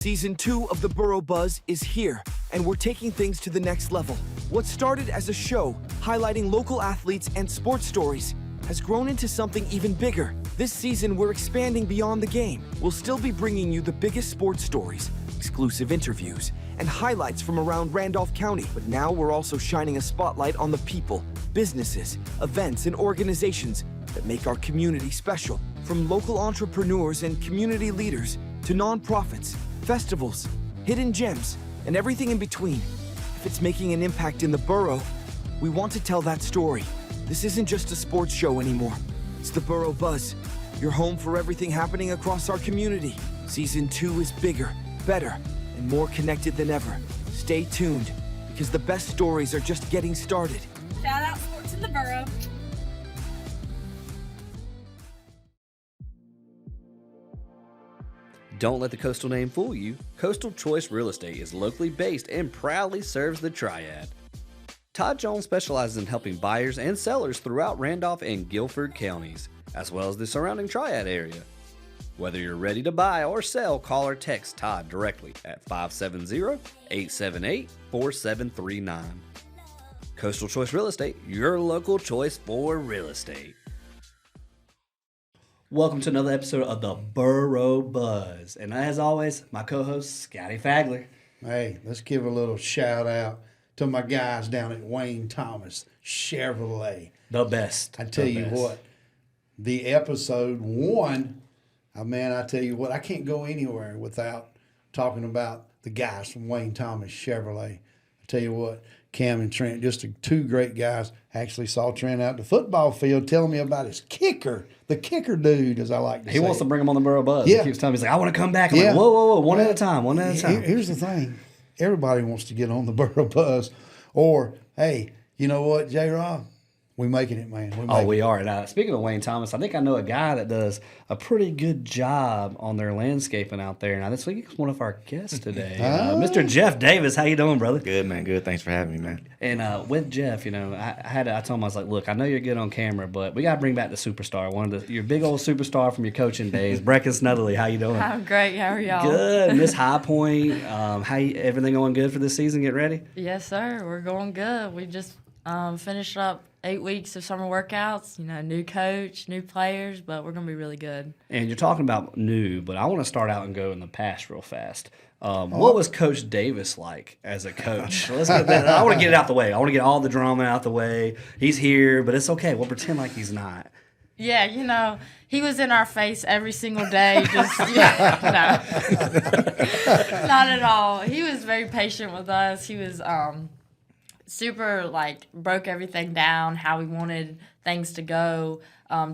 Season 2 of the Boro Buzz is here, and we're taking things to the next level. What started as a show highlighting local athletes and sports stories has grown into something even bigger. This season, we're expanding beyond the game. We'll still be bringing you the biggest sports stories, exclusive interviews, and highlights from around Randolph County. But now we're also shining a spotlight on the people, businesses, events, and organizations that make our community special. From local entrepreneurs and community leaders to nonprofits, festivals, hidden gems, and everything in between. If it's making an impact in the borough, we want to tell that story. This isn't just a sports show anymore. It's the Boro Buzz, your home for everything happening across our community. Season 2 is bigger, better, and more connected than ever. Stay tuned, because the best stories are just getting started. Shout out sports in the borough. Don't let the Coastal name fool you. Coastal Choice Real Estate is locally based and proudly serves the Triad. Todd Jones specializes in helping buyers and sellers throughout Randolph and Guilford counties, as well as the surrounding Triad area. Whether you're ready to buy or sell, call or text Todd directly at 570-878-4739. Coastal Choice Real Estate, your local choice for real estate. Welcome to another episode of the Boro Buzz. And as always, my co-host, Scotty Fagler. Hey, let's give a little shout out to my guys down at Wayne Thomas Chevrolet. The best. I tell you what, the episode 1, I tell you what, I can't go anywhere without talking about the guys from Wayne Thomas Chevrolet. I tell you what, Cam and Trent, just two great guys. Actually saw Trent out the football field telling me about his kicker, the kicker dude, as I like to say. He wants to bring him on the Boro Buzz. Yeah. He keeps telling me, he's like, I want to come back. I'm like, whoa, one at a time. Here's the thing. Everybody wants to get on the Boro Buzz. Or, hey, you know what, J-Rob? We making it, man. We are. And speaking of Wayne Thomas, I think I know a guy that does a pretty good job on their landscaping out there. Now, this week is one of our guests today, Mr. Jeff Davis. How you doing, brother? Good, man. Good. Thanks for having me, man. And with Jeff, you know, I told him, I was like, look, I know you're good on camera, but we got to bring back the superstar, your big old superstar from your coaching days, Brecken Snotherly. How you doing? I'm great. How are y'all? Good. Miss High Point. Everything going good for this season? Get ready? Yes, sir. We're going good. We just finished up 8 weeks of summer workouts, new coach, new players, but we're going to be really good. And you're talking about new, but I want to start out and go in the past real fast. What was Coach Davis like as a coach? Let's get that. I want to get it out the way. I want to get all the drama out the way. He's here, but it's okay. We'll pretend like he's not. Yeah, he was in our face every single day. Just, no. Not at all. He was very patient with us. He was super, broke everything down, how we wanted things to go,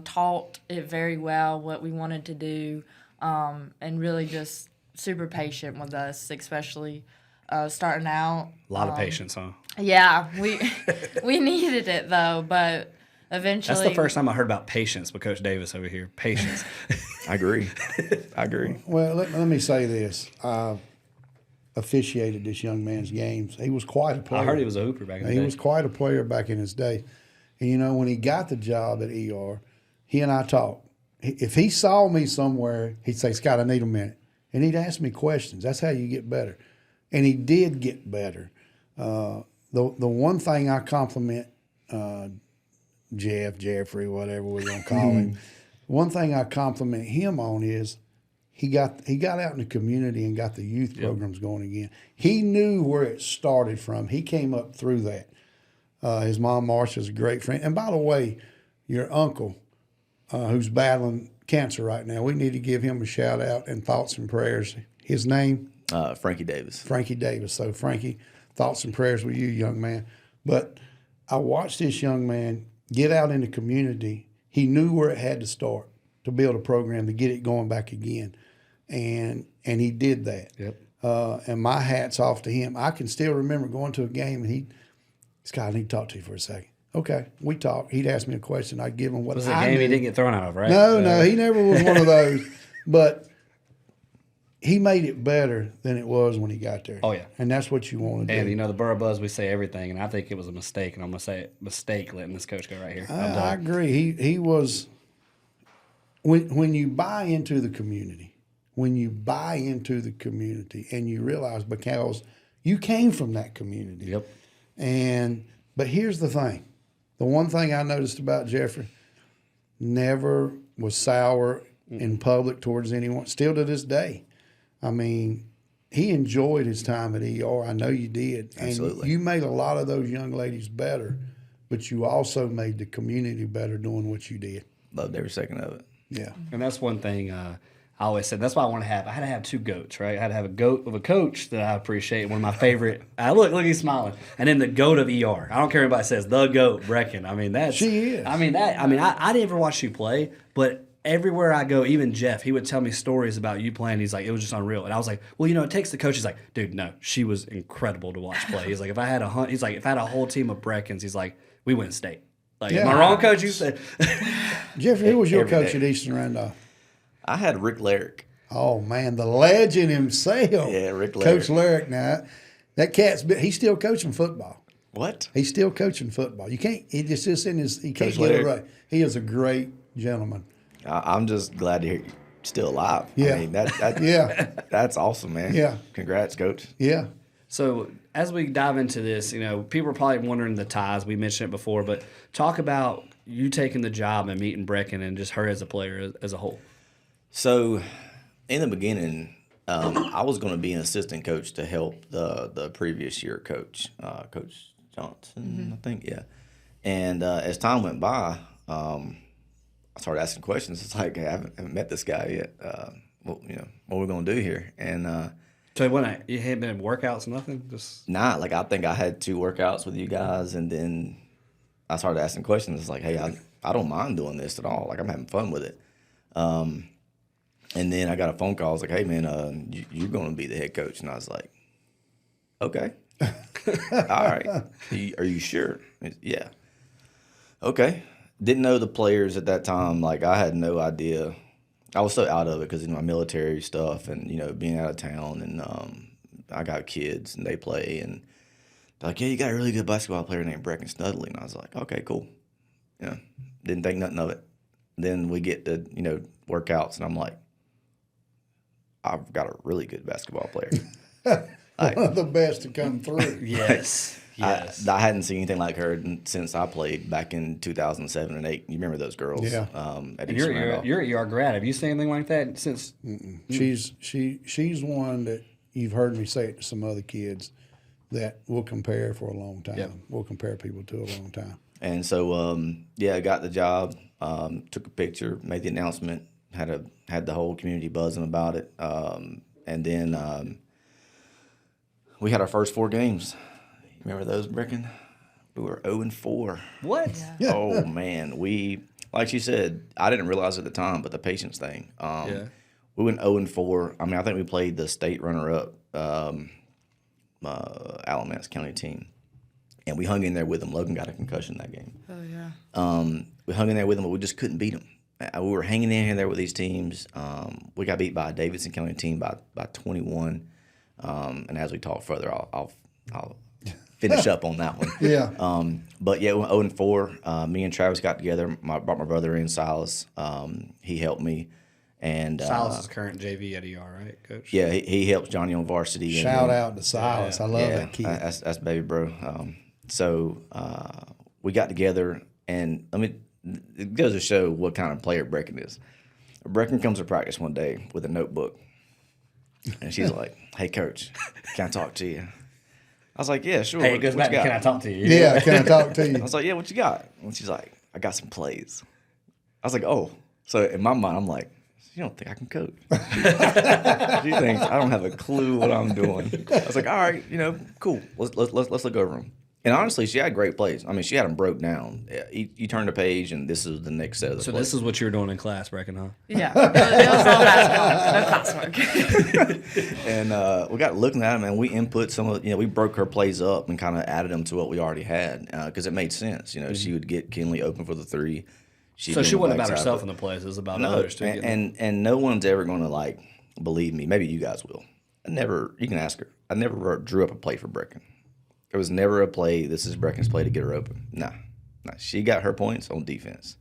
taught it very well, what we wanted to do, and really just super patient with us, especially starting out. A lot of patience, huh? Yeah, we needed it, though, but eventually. That's the first time I heard about patience with Coach Davis over here. Patience. I agree. Well, let me say this. Officiated this young man's games. He was quite a player. I heard he was a hooper back in the day. He was quite a player back in his day. And, when he got the job at ER, he and I talked. If he saw me somewhere, he'd say, Scott, I need a minute. And he'd ask me questions. That's how you get better. And he did get better. The one thing I compliment Jeffrey, whatever we're going to call him, one thing I compliment him on is he got out in the community and got the youth programs going again. He knew where it started from. He came up through that. His mom, Marsha's a great friend. And by the way, your uncle, who's battling cancer right now, we need to give him a shout out and thoughts and prayers. His name? Frankie Davis. Frankie Davis. So, Frankie, thoughts and prayers with you, young man. But I watched this young man get out in the community. He knew where it had to start to build a program to get it going back again. And he did that. Yep. And my hat's off to him. I can still remember going to a game and Scott, I need to talk to you for a second. Okay, we talked. He'd ask me a question. I'd give him what I knew. Was it a game he didn't get thrown out of, right? No, he never was one of those. But he made it better than it was when he got there. Oh, yeah. And that's what you want to do. And, the Boro Buzz, we say everything, and I think it was a mistake, and I'm going to say mistake letting this coach go right here. I agree. He was – when you buy into the community, when you buy into the community and you realize because you came from that community. Yep. But here's the thing. The one thing I noticed about Jeffrey, never was sour in public towards anyone, still to this day. I mean, he enjoyed his time at ER. I know you did. Absolutely. And you made a lot of those young ladies better, but you also made the community better doing what you did. Loved every second of it. Yeah. And that's one thing I always said. That's why I want to have. I had to have two goats, right? I had to have a goat of a coach that I appreciate. One of my favorite. Look, he's smiling. And then the goat of ER. I don't care what anybody says. The goat, Brecken. I mean, that's. She is. I mean that. I mean, I didn't ever watch you play, but everywhere I go, even Jeff, he would tell me stories about you playing. He's like, it was just unreal. And I was like, well, it takes the coach. He's like, dude, no, she was incredible to watch play. He's like, if I had a whole team of Breckens, he's like, we win state. Like, Yeah. am I wrong, coach? You said. Jeffrey, who was your Every coach day. at Eastern Randolph? I had Rick Larrick. Oh, man, the legend himself. Yeah, Rick Coach Larrick. Larrick. Now, that cat's he's still coaching football. What? He's still coaching football. You can't. He just sits in his. He can't Coach get it Larrick. right. He is a great gentleman. I'm just glad to hear you're still alive. Yeah. I mean, that Yeah. that's awesome, man. Yeah. Congrats, coach. Yeah. So as we dive into this, people are probably wondering the ties. We mentioned it before, but talk about you taking the job and meeting Brecken and just her as a player as a whole. So, in the beginning, I was going to be an assistant coach to help the previous year coach, Coach Johnson, I think, yeah. And as time went by, I started asking questions. It's like, hey, I haven't met this guy yet. What are we going to do here? And So what? You hadn't been in workouts, nothing? Just like I think I had 2 workouts with you guys, and then I started asking questions. It's like, hey, I don't mind doing this at all. Like, I'm having fun with it. And then I got a phone call. I was like, hey, man, you're going to be the head coach. And I was like, okay. All right. Are you sure? Yeah. Okay. Didn't know the players at that time. Like, I had no idea. I was so out of it because of my military stuff and, being out of town. And I got kids, and they play. And they're like, yeah, you got a really good basketball player named Brecken Snotherly. And I was like, okay, cool. Didn't think nothing of it. Then we get to, workouts, and I'm like, I've got a really good basketball player. One of the best to come through. yes. Yes. I hadn't seen anything like her since I played back in 2007 and 2008. You remember those girls? Yeah. At And Eastern Randolph. you're an ER grad. Have you seen anything like that since? She's one that you've heard me say it to some other kids that we'll compare for a long time. Yep. We'll compare people to a long time. And so, I got the job, took a picture, made the announcement, had the whole community buzzing about it. And then we had our first 4 games. Remember those, Brecken? We were 0-4. What? Yeah. Oh, man. Like she said, I didn't realize at the time, but the patience thing. We went 0-4. I mean, I think we played the state runner-up Alamance County team. And we hung in there with them. Logan got a concussion that game. Oh, yeah. We hung in there with them, but we just couldn't beat them. We were hanging in there with these teams. We got beat by a Davidson County team by 21. And as we talk further, I'll finish up on that one. Yeah. But yeah, we went 0-4. Me and Travis got together. Brought my brother in, Silas. He helped me. And Silas is current JV at ER, right, Coach? yeah, he helps Johnny on varsity. Shout out to Silas. I love that kid. That's baby bro. So we got together, and it goes to show what kind of player Brecken is. Brecken comes to practice one day with a notebook, and she's like, "Hey, coach, can I talk to you?" I was like, "Yeah, sure." Hey, it goes What back you to got? can I talk to you? Yeah, can I talk to I you? was like, "Yeah, what you got?" And she's like, "I got some plays." I was like, "Oh." So in my mind, I'm like, "You don't think I can coach?" She thinks I don't have a clue what I'm doing. I was like, "All right, cool. Let's look over them." And honestly, she had great plays. I mean, she had them broke down. You turn the page, and this is the next set of the So plays. this is what you were doing in class, Brecken, huh? Yeah. It was all basketball. No classwork. And we got looking at them, and we input some of, we broke her plays up and kind of added them to what we already had because it made sense. She would get Kinley open for the 3. So she wasn't about herself in the plays. It was about others too. and no one's ever going to believe me. Maybe you guys will. You can ask her. I never drew up a play for Brecken. There was never a play, this is Brecken's play to get her open. Nah. She got her points on defense.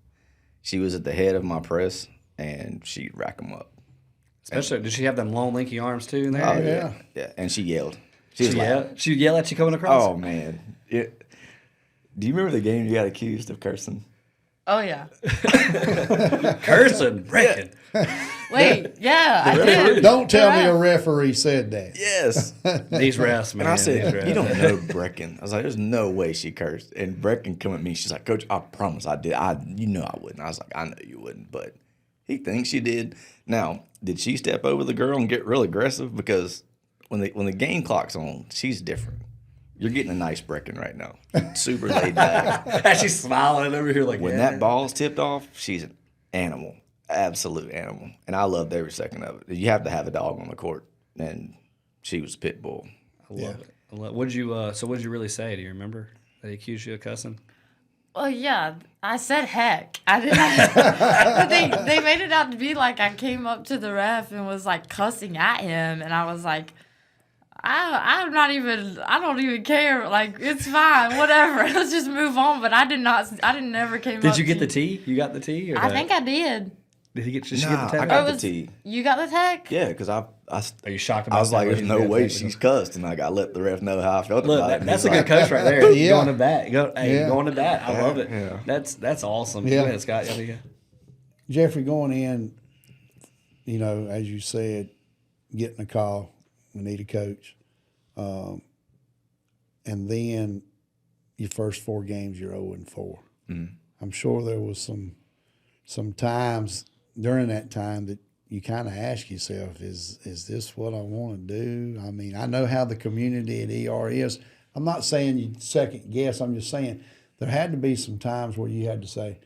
She was at the head of my press, and she'd rack them up. Especially, did she have them long, lanky arms too in there? Oh, yeah. Yeah, and she yelled. She was She like, yell, she'd yell at you coming across? oh, man. Do you remember the game you got accused of cursing? Oh yeah. Cursing, Brecken. Wait, yeah, I did. Don't tell me Yeah. a referee said that. Yes. These refs, man. And I these said, refs. you don't know Brecken. I was like, there's no way she cursed. And Brecken come at me. She's like, Coach, I promise I did. You know I wouldn't. I was like, I know you wouldn't, but he thinks you did. Now, did she step over the girl and get real aggressive? Because when the game clock's on, she's different. You're getting a nice Brecken right now. Super laid back. She's smiling over here like, When yeah. that ball's tipped off, she's an animal. Absolute animal. And I loved every second of it. You have to have a dog on the court. And she was a pit bull. I love it. What'd you really say? Do you remember? They accused you of cussing? Well, yeah, I said heck. I didn't. But they made it out to be like I came up to the ref and was like cussing at him, and I was like, I don't even care. Like, it's fine, whatever. Let's just move on. But I didn't never came up. Did you get to, the tea? You got the tea? Or I think I did. Did he get? Did she Nah, get the I tag? got It the was- tea. You got the tech? Yeah, because I Are you shocked about was that? like, there's He's no got way that? she's cussed. And I let the ref know how I felt Look, about it. And that's he's a good like, coach right there. Yeah. Going to bat. Yeah. Going to bat. I love it. Yeah. That's awesome. Yeah. Go ahead, Scott. Yeah. Jeffrey, going in, you know, as you said, getting a call, we need a coach. And then your first 4 games, you're 0-4. I'm sure there was some times during that time that you kind of ask yourself, is this what I want to do? I mean, I know how the community at ER is. I'm not saying you second guess. I'm just saying there had to be some times where you had to say,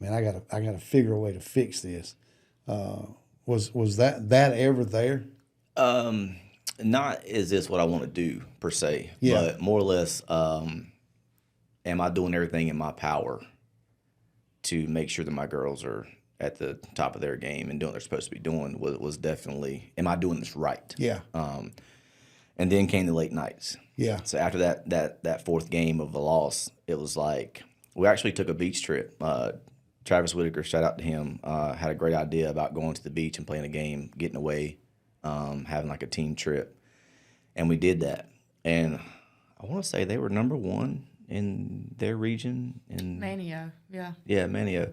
man, I gotta figure a way to fix this. Was that ever there? not is this what I want to do per se, Yeah. but more or less, am I doing everything in my power to make sure that my girls are at the top of their game and doing what they're supposed to be doing? Was definitely, am I doing this right? Yeah. And then came the late nights. Yeah. So after that fourth game of the loss, it was like we actually took a beach trip. Travis Whitaker, shout out to him, had a great idea about going to the beach and playing a game, getting away, having like a team trip. And we did that. And I want to say they were number one in their region. Mania, yeah. Yeah, Mania.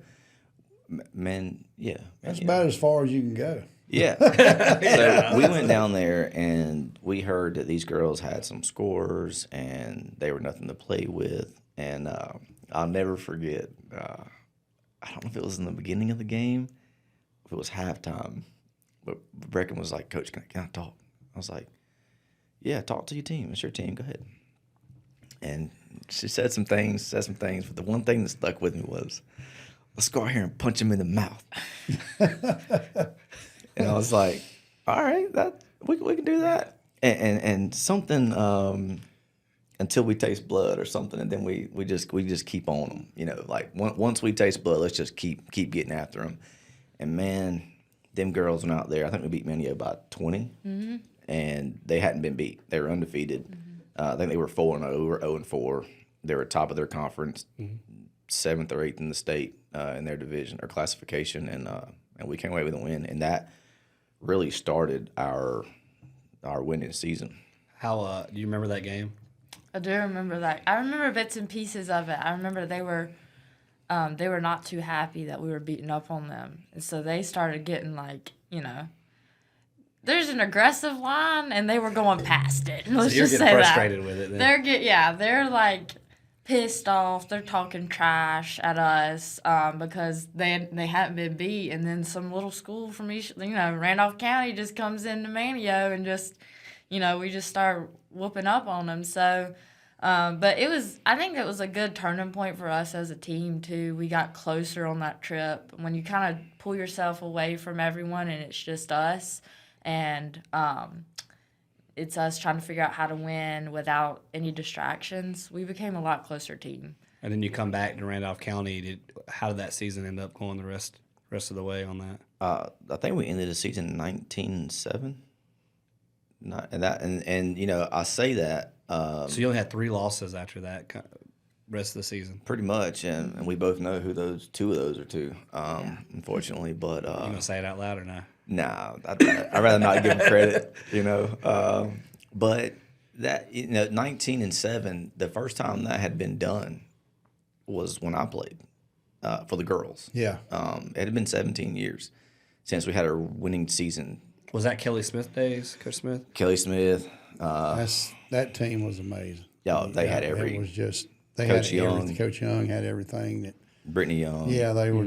That's Mania. about as far as you can go. Yeah. So we went down there and we heard that these girls had some scores and they were nothing to play with. And I'll never forget, I don't know if it was in the beginning of the game, if it was halftime, but Brecken was like, Coach, can I talk? I was like, yeah, talk to your team. It's your team. Go ahead. And she said some things, but the one thing that stuck with me was, let's go out here and punch him in the mouth. And I was like, all right, we can do that. And something until we taste blood or something, and then we just keep on them. You know, like once we taste blood, let's just keep getting after them. And man, them girls went out there. I think we beat Mania by 20, and they hadn't been beat. They were undefeated. I think they were 4-0 or 0-4. They were top of their conference, 7th or 8th in the state in their division or classification, and we came away with a win. And that really started our winning season. How do you remember that game? I do remember that. I remember bits and pieces of it. I remember they were not too happy that we were beating up on them, and so they started getting like, there's an aggressive line, and they were going past it. Let's So you're just getting say frustrated that. with it. Then. They're like pissed off. They're talking trash at us because they hadn't been beat, and then some little school from Randolph County just comes into Manio and just, we just start whooping up on them. So, but I think it was a good turning point for us as a team too. We got closer on that trip when you kind of pull yourself away from everyone and it's just us, and it's us trying to figure out how to win without any distractions. We became a lot closer team. And then you come back to Randolph County. How did that season end up going the rest of the way on that? I think we ended the season 19-7. I say that. So you only had 3 losses after that rest of the season. Pretty much, and we both know who 2 of those are to, unfortunately. But You gonna say it out loud or not? Nah, I'd rather not give him credit, you know. But that 19-7, the first time that had been done was when I played for the girls. Yeah. It had been 17 years since we had a winning season. Was that Kelly Smith days, Coach Smith? Kelly Smith. That team was amazing. Yeah, they had every. It was just they Coach had Young. everything. Coach Young had everything that. Brittany Young. Yeah, they were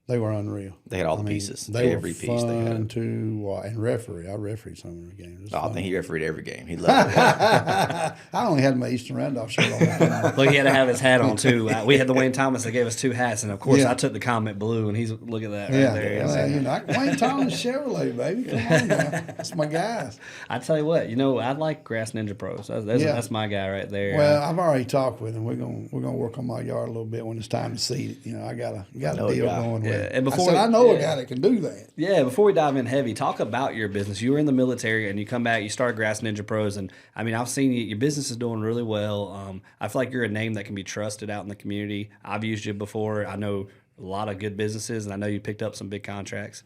they were unreal. They had all the pieces. They Every were piece fun they had. to watch. And referee. I refereed some of the games. It was Oh, I fun. think he refereed every game. He loved it. I only had my Eastern Randolph shirt on. That time. Look, he had to have his hat on too. We had the Wayne Thomas that gave us 2 hats, and of course Yeah. I took the comment blue, and he's look at that right Yeah, there. well, Wayne Thomas Chevrolet, baby. Come on now, that's my guys. I tell you what, I like Grass Ninja Pros. That's my guy right there. Well, I've already talked with him. We're gonna work on my yard a little bit when it's time to seed it. I got a deal going with it. And I before said, we- I know a yeah. guy that can do that. Yeah, before we dive in heavy, talk about your business. You were in the military and you come back, you start Grass Ninja Pros, and I mean, I've seen you, your business is doing really well. I feel like you're a name that can be trusted out in the community. I've used you before. I know a lot of good businesses, and I know you picked up some big contracts.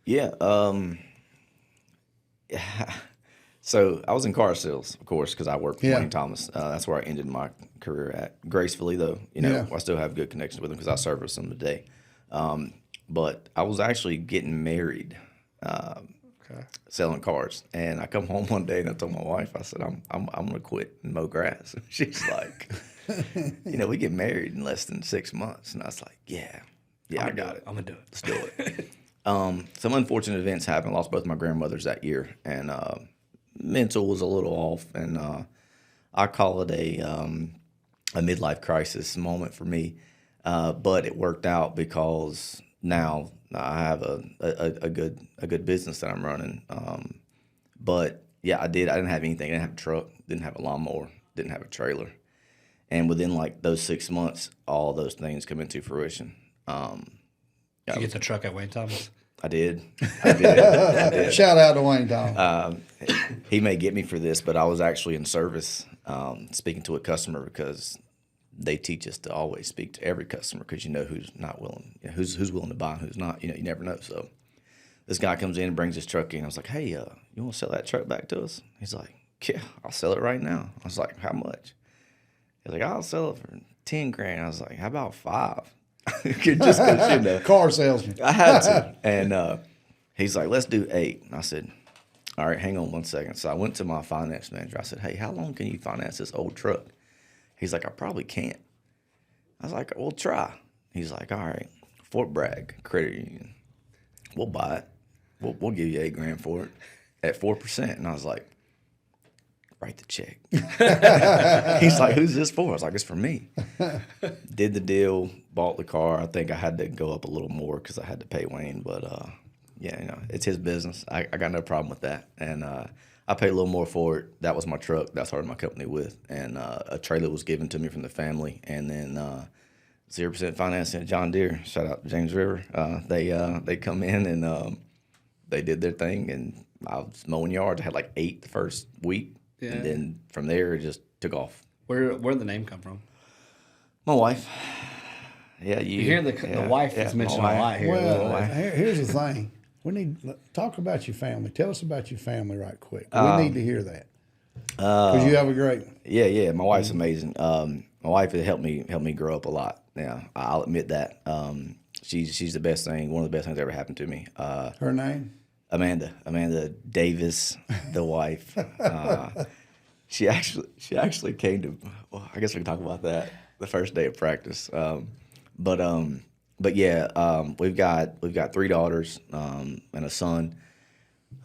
Yeah. So I was in car sales, of course, because I worked for Wayne Thomas. That's where I ended my career at. Gracefully, though, I still have good connections with him because I service him today. But I was actually getting married, selling cars, and I come home one day and I told my wife, I said, I'm gonna quit and mow grass. And she's like, we get married in less than 6 months, and I was like, yeah, I got it. I'm gonna do it. Let's do it. Some unfortunate events happened. Lost both my grandmothers that year, and mental was a little off, and I call it a midlife crisis moment for me. But it worked out because now I have a good business that I'm running. But yeah, I didn't have anything. I didn't have a truck. Didn't have a lawnmower. Didn't have a trailer. And within like those 6 months, all those things come into fruition. Did you get the truck at Wayne Thomas? I did. I did. Shout out to Wayne Thomas. He may get me for this, but I was actually in service speaking to a customer because they teach us to always speak to every customer because you know who's not willing, who's willing to buy and who's not. You never know. So this guy comes in and brings his truck in. I was like, hey, you want to sell that truck back to us? He's like, yeah, I'll sell it right now. I was like, how much? He's like, I'll sell it for $10,000. I was like, how about 5? Just because, Car salesman. I had to. And he's like, let's do 8. And I said, all right, hang on one second. So I went to my finance manager. I said, hey, how long can you finance this old truck? He's like, I probably can't. I was like, well, try. He's like, all right, Fort Bragg Credit Union. We'll buy it. We'll give you $8,000 for it at 4%. And I was like, write the check. He's like, who's this for? I was like, it's for me. Did the deal, bought the car. I think I had to go up a little more because I had to pay Wayne. But, yeah, it's his business. I got no problem with that. And I paid a little more for it. That was my truck. That's started my company with. And a trailer was given to me from the family. And then 0% financing at John Deere. Shout out to James River. They come in and they did their thing. And I was mowing yards. I had like 8 the first week. Yeah. And then from there, it just took off. Where did the name come from? My wife. Yeah, you hear the wife is mentioned a lot here. Well, here's the thing. We need talk about your family. Tell us about your family right quick. We need to hear that because you have a great one. Yeah. My wife's amazing. My wife has helped me grow up a lot. Yeah, I'll admit that. She's the best thing. One of the best things that ever happened to me. Her name? Amanda Davis, the wife. She actually came to. Well, I guess we can talk about that the first day of practice. But yeah, we've got 3 daughters and a son,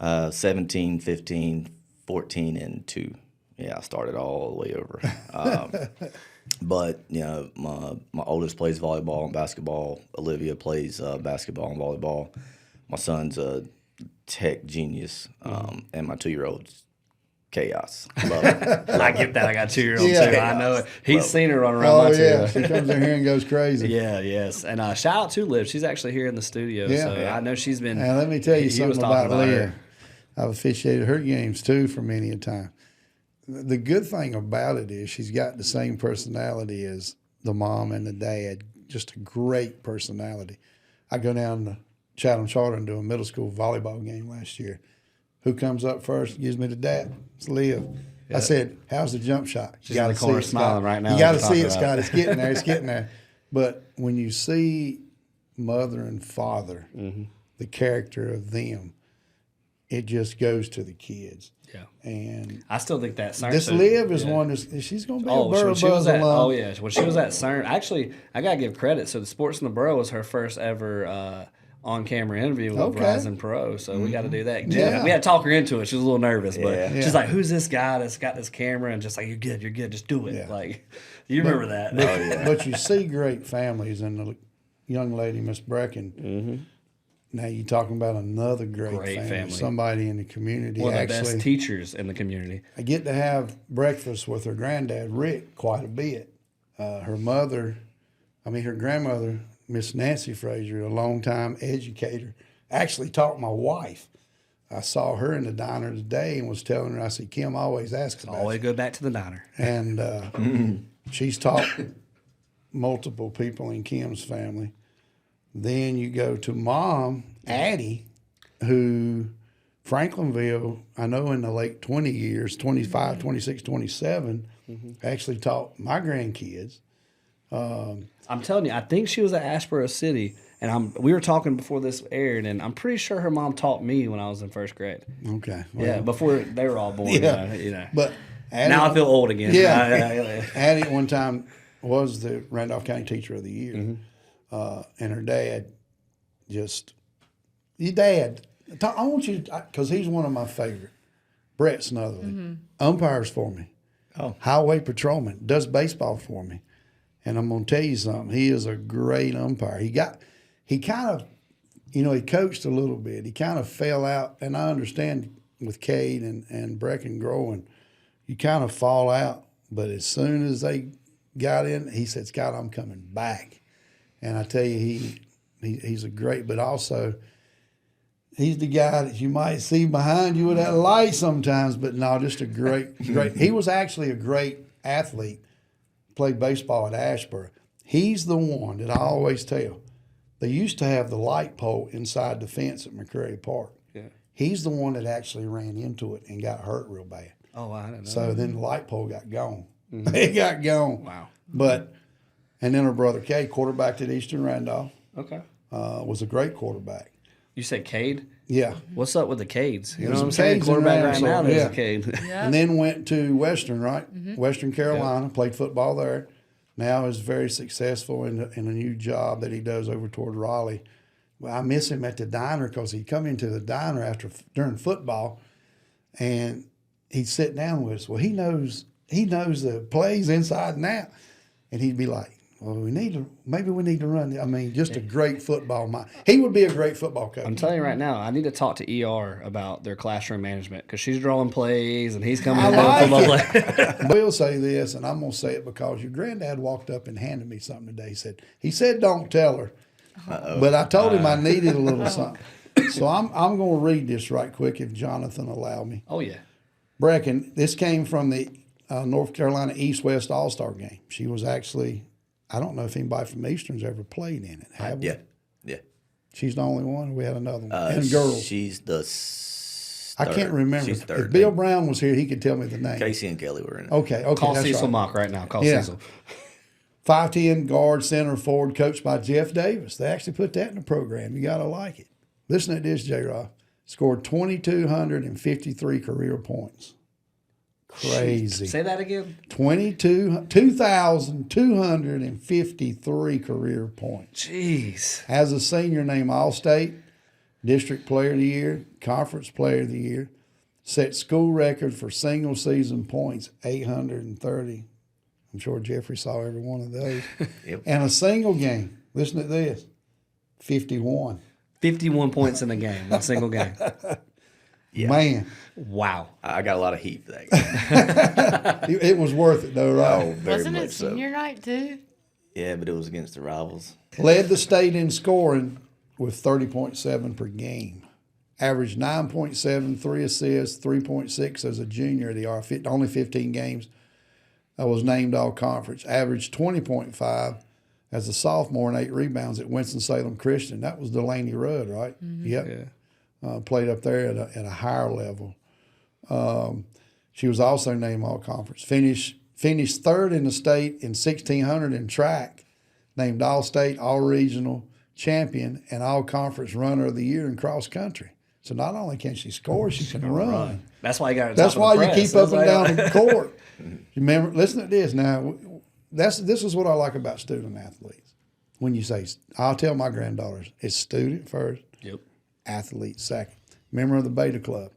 17, 15, 14, and 2. Yeah, I started all the way over. But my oldest plays volleyball and basketball. Olivia plays basketball and volleyball. My son's a tech genius, and my 2-year-old's chaos. Love it. I get that. I got 2-year-olds Yeah. too. I know it. He's seen her run around my 2. Yeah, she comes in here and goes crazy. Yeah, yes. And shout out to Liv. She's actually here in the studio. Yeah. So I know she's been. Now, let me tell you he was something talking about Leah. her. I've officiated her games too for many a time. The good thing about it is she's got the same personality as the mom and the dad. Just a great personality. I go down to Chatham Charter and do a middle school volleyball game last year. Who comes up first? Gives me the dap. It's Liv. I said, "How's the jump shot?" She's in the corner smiling right now. You got to as see you're it, talking about Scott. It's getting there. It's getting there. But when you see mother and father, the character of them, it just goes to the kids. Yeah. And I still think that CERN. this Liv is one that's, she's going to be a Boro Buzz alum. Oh, yeah. When she was at CERN, actually, I got to give credit. So the Sports in the Borough was her first ever on-camera interview with Verizon Pro, so we got to do that. Yeah. We had to talk her into it. She was a little nervous, but Yeah. she's like, "Who's this guy that's got this camera?" And just like, "You're good, just do it." Yeah. Like, you remember that? But you see great families, and the young lady, Miss Brecken. Now you're talking about another great family, somebody in the community. One of the Actually, best teachers in the community. I get to have breakfast with her granddad, Rick, quite a bit. Her grandmother, Miss Nancy Frazier, a longtime educator, actually taught my wife. I saw her in the diner today and was telling her, I said, "Kim always asks about Always you." go back to the diner. And she's taught multiple people in Kim's family. Then you go to Mom, Addie, who Franklinville, I know in the late 20 years, 25, 26, 27, actually taught my grandkids. I'm telling you, I think she was at Asheboro City, and we were talking before this aired, and I'm pretty sure her mom taught me when I was in first grade. Okay. Yeah, before they were all born. Yeah. You know. But Addie, Now I feel old again. Yeah. Addie at one time was the Randolph County Teacher of the Year. And her dad I want you to, because he's one of my favorite, Brett Snotherly, umpires for me. Highway patrolman, does baseball for me. And I'm going to tell you something. He is a great umpire. He kind of, he coached a little bit. He kind of fell out. And I understand with Cade and Brecken growing, you kind of fall out. But as soon as they got in, he said, "Scott, I'm coming back." And I tell you, he's a great, but also he's the guy that you might see behind you with that light sometimes. But no, just a great. He was actually a great athlete. Played baseball at Asheboro. He's the one that I always tell. They used to have the light pole inside the fence at McCrary Park. Yeah. He's the one that actually ran into it and got hurt real bad. Oh, I don't know. So then the light pole got gone. It got gone. Wow. And then her brother Cade, quarterback at Eastern Randolph, Okay. was a great quarterback. You said Cade? Yeah. What's up with the Cades? You know There's what I'm some saying? Cades in Quarterback right there, now, so, there's yeah. a Cade. Yeah. And then went to Western, right? Western Carolina, played football there. Now is very successful in a new job that he does over toward Raleigh. Well, I miss him at the diner because he'd come into the diner during football, and he'd sit down with us. Well, he knows the plays inside and out, and he'd be like, "Well, maybe we need to run." I mean, just a great football mind. He would be a great football coach. I'm telling you right now, I need to talk to ER about their classroom management because she's drawing plays and he's coming in doing football plays. We'll say this, and I'm going to say it because your granddad walked up and handed me something today. He said, "Don't tell her," but I told him I needed a little something. So I'm going to read this right quick if Jonathan allow me. Oh, yeah. Brecken, this came from the North Carolina East-West All-Star game. She was actually, I don't know if anybody from Eastern's ever played in it. Have we? Yeah. She's the only one. We had another one. And girls. She's the I can't remember. She's third. If Bill Brown was here, he could tell me the name. Casey and Kelly were in it. Okay, Call that's Cecil right. Mock right now. Call Yeah. Cecil. 5'10", guard, center, forward, coached by Jeff Davis. They actually put that in the program. You got to like it. Listen to this, J-Rob. Scored 2,253 career points. Crazy. Say that again. 2,253 career points. Jeez. As a senior, named All-State, District Player of the Year, Conference Player of the Year, set school record for single season points, 830. I'm sure Jeffrey saw every one of those. Yep. And a single game, listen to this, 51. 51 points in a game, a single game. Yeah. Man, Wow. I got a lot of heat for that game. it was worth it though, right? Oh, very Wasn't much it so. senior night too? Yeah, but it was against the rivals. Led the state in scoring with 30.7 per game. Averaged 9.7, 3 assists, 3.6 as a junior at the R. Only 15 games. I was named all conference. Averaged 20.5 as a sophomore and 8 rebounds at Winston-Salem Christian. That was Delaney Rudd, right? Yep. Yeah. Played up there at a higher level. She was also named All-Conference. Finished third in the state in 1600 in track, named All-State, All-Regional champion, and All-Conference runner of the year in cross country. So not only can she score, she can run. That's why you got. That's why you keep up and down the court. Remember, listen to this now. This is what I like about student athletes. When you say, I'll tell my granddaughters, it's student first, Yep. athlete second. Member of the Beta Club,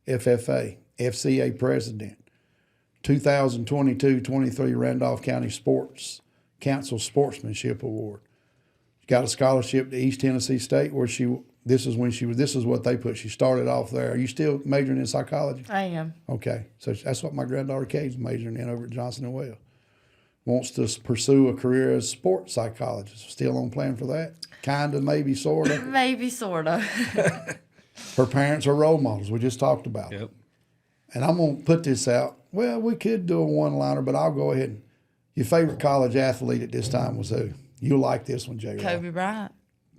FFA, FCA president, 2022-23 Randolph County Sports Council Sportsmanship Award. Got a scholarship to East Tennessee State where this is what they put. She started off there. Are you still majoring in psychology? I am. Okay. So that's what my granddaughter Kate's majoring in over at Johnson & Wales. Wants to pursue a career as sports psychologist. Still on plan for that? Kind of, maybe, sort of. Maybe, sort of. Her parents are role models. We just talked about it. Yep. And I'm going to put this out. Well, we could do a one-liner, but I'll go ahead. Your favorite college athlete at this time was who? You'll like this one, J. Kobe Bryant.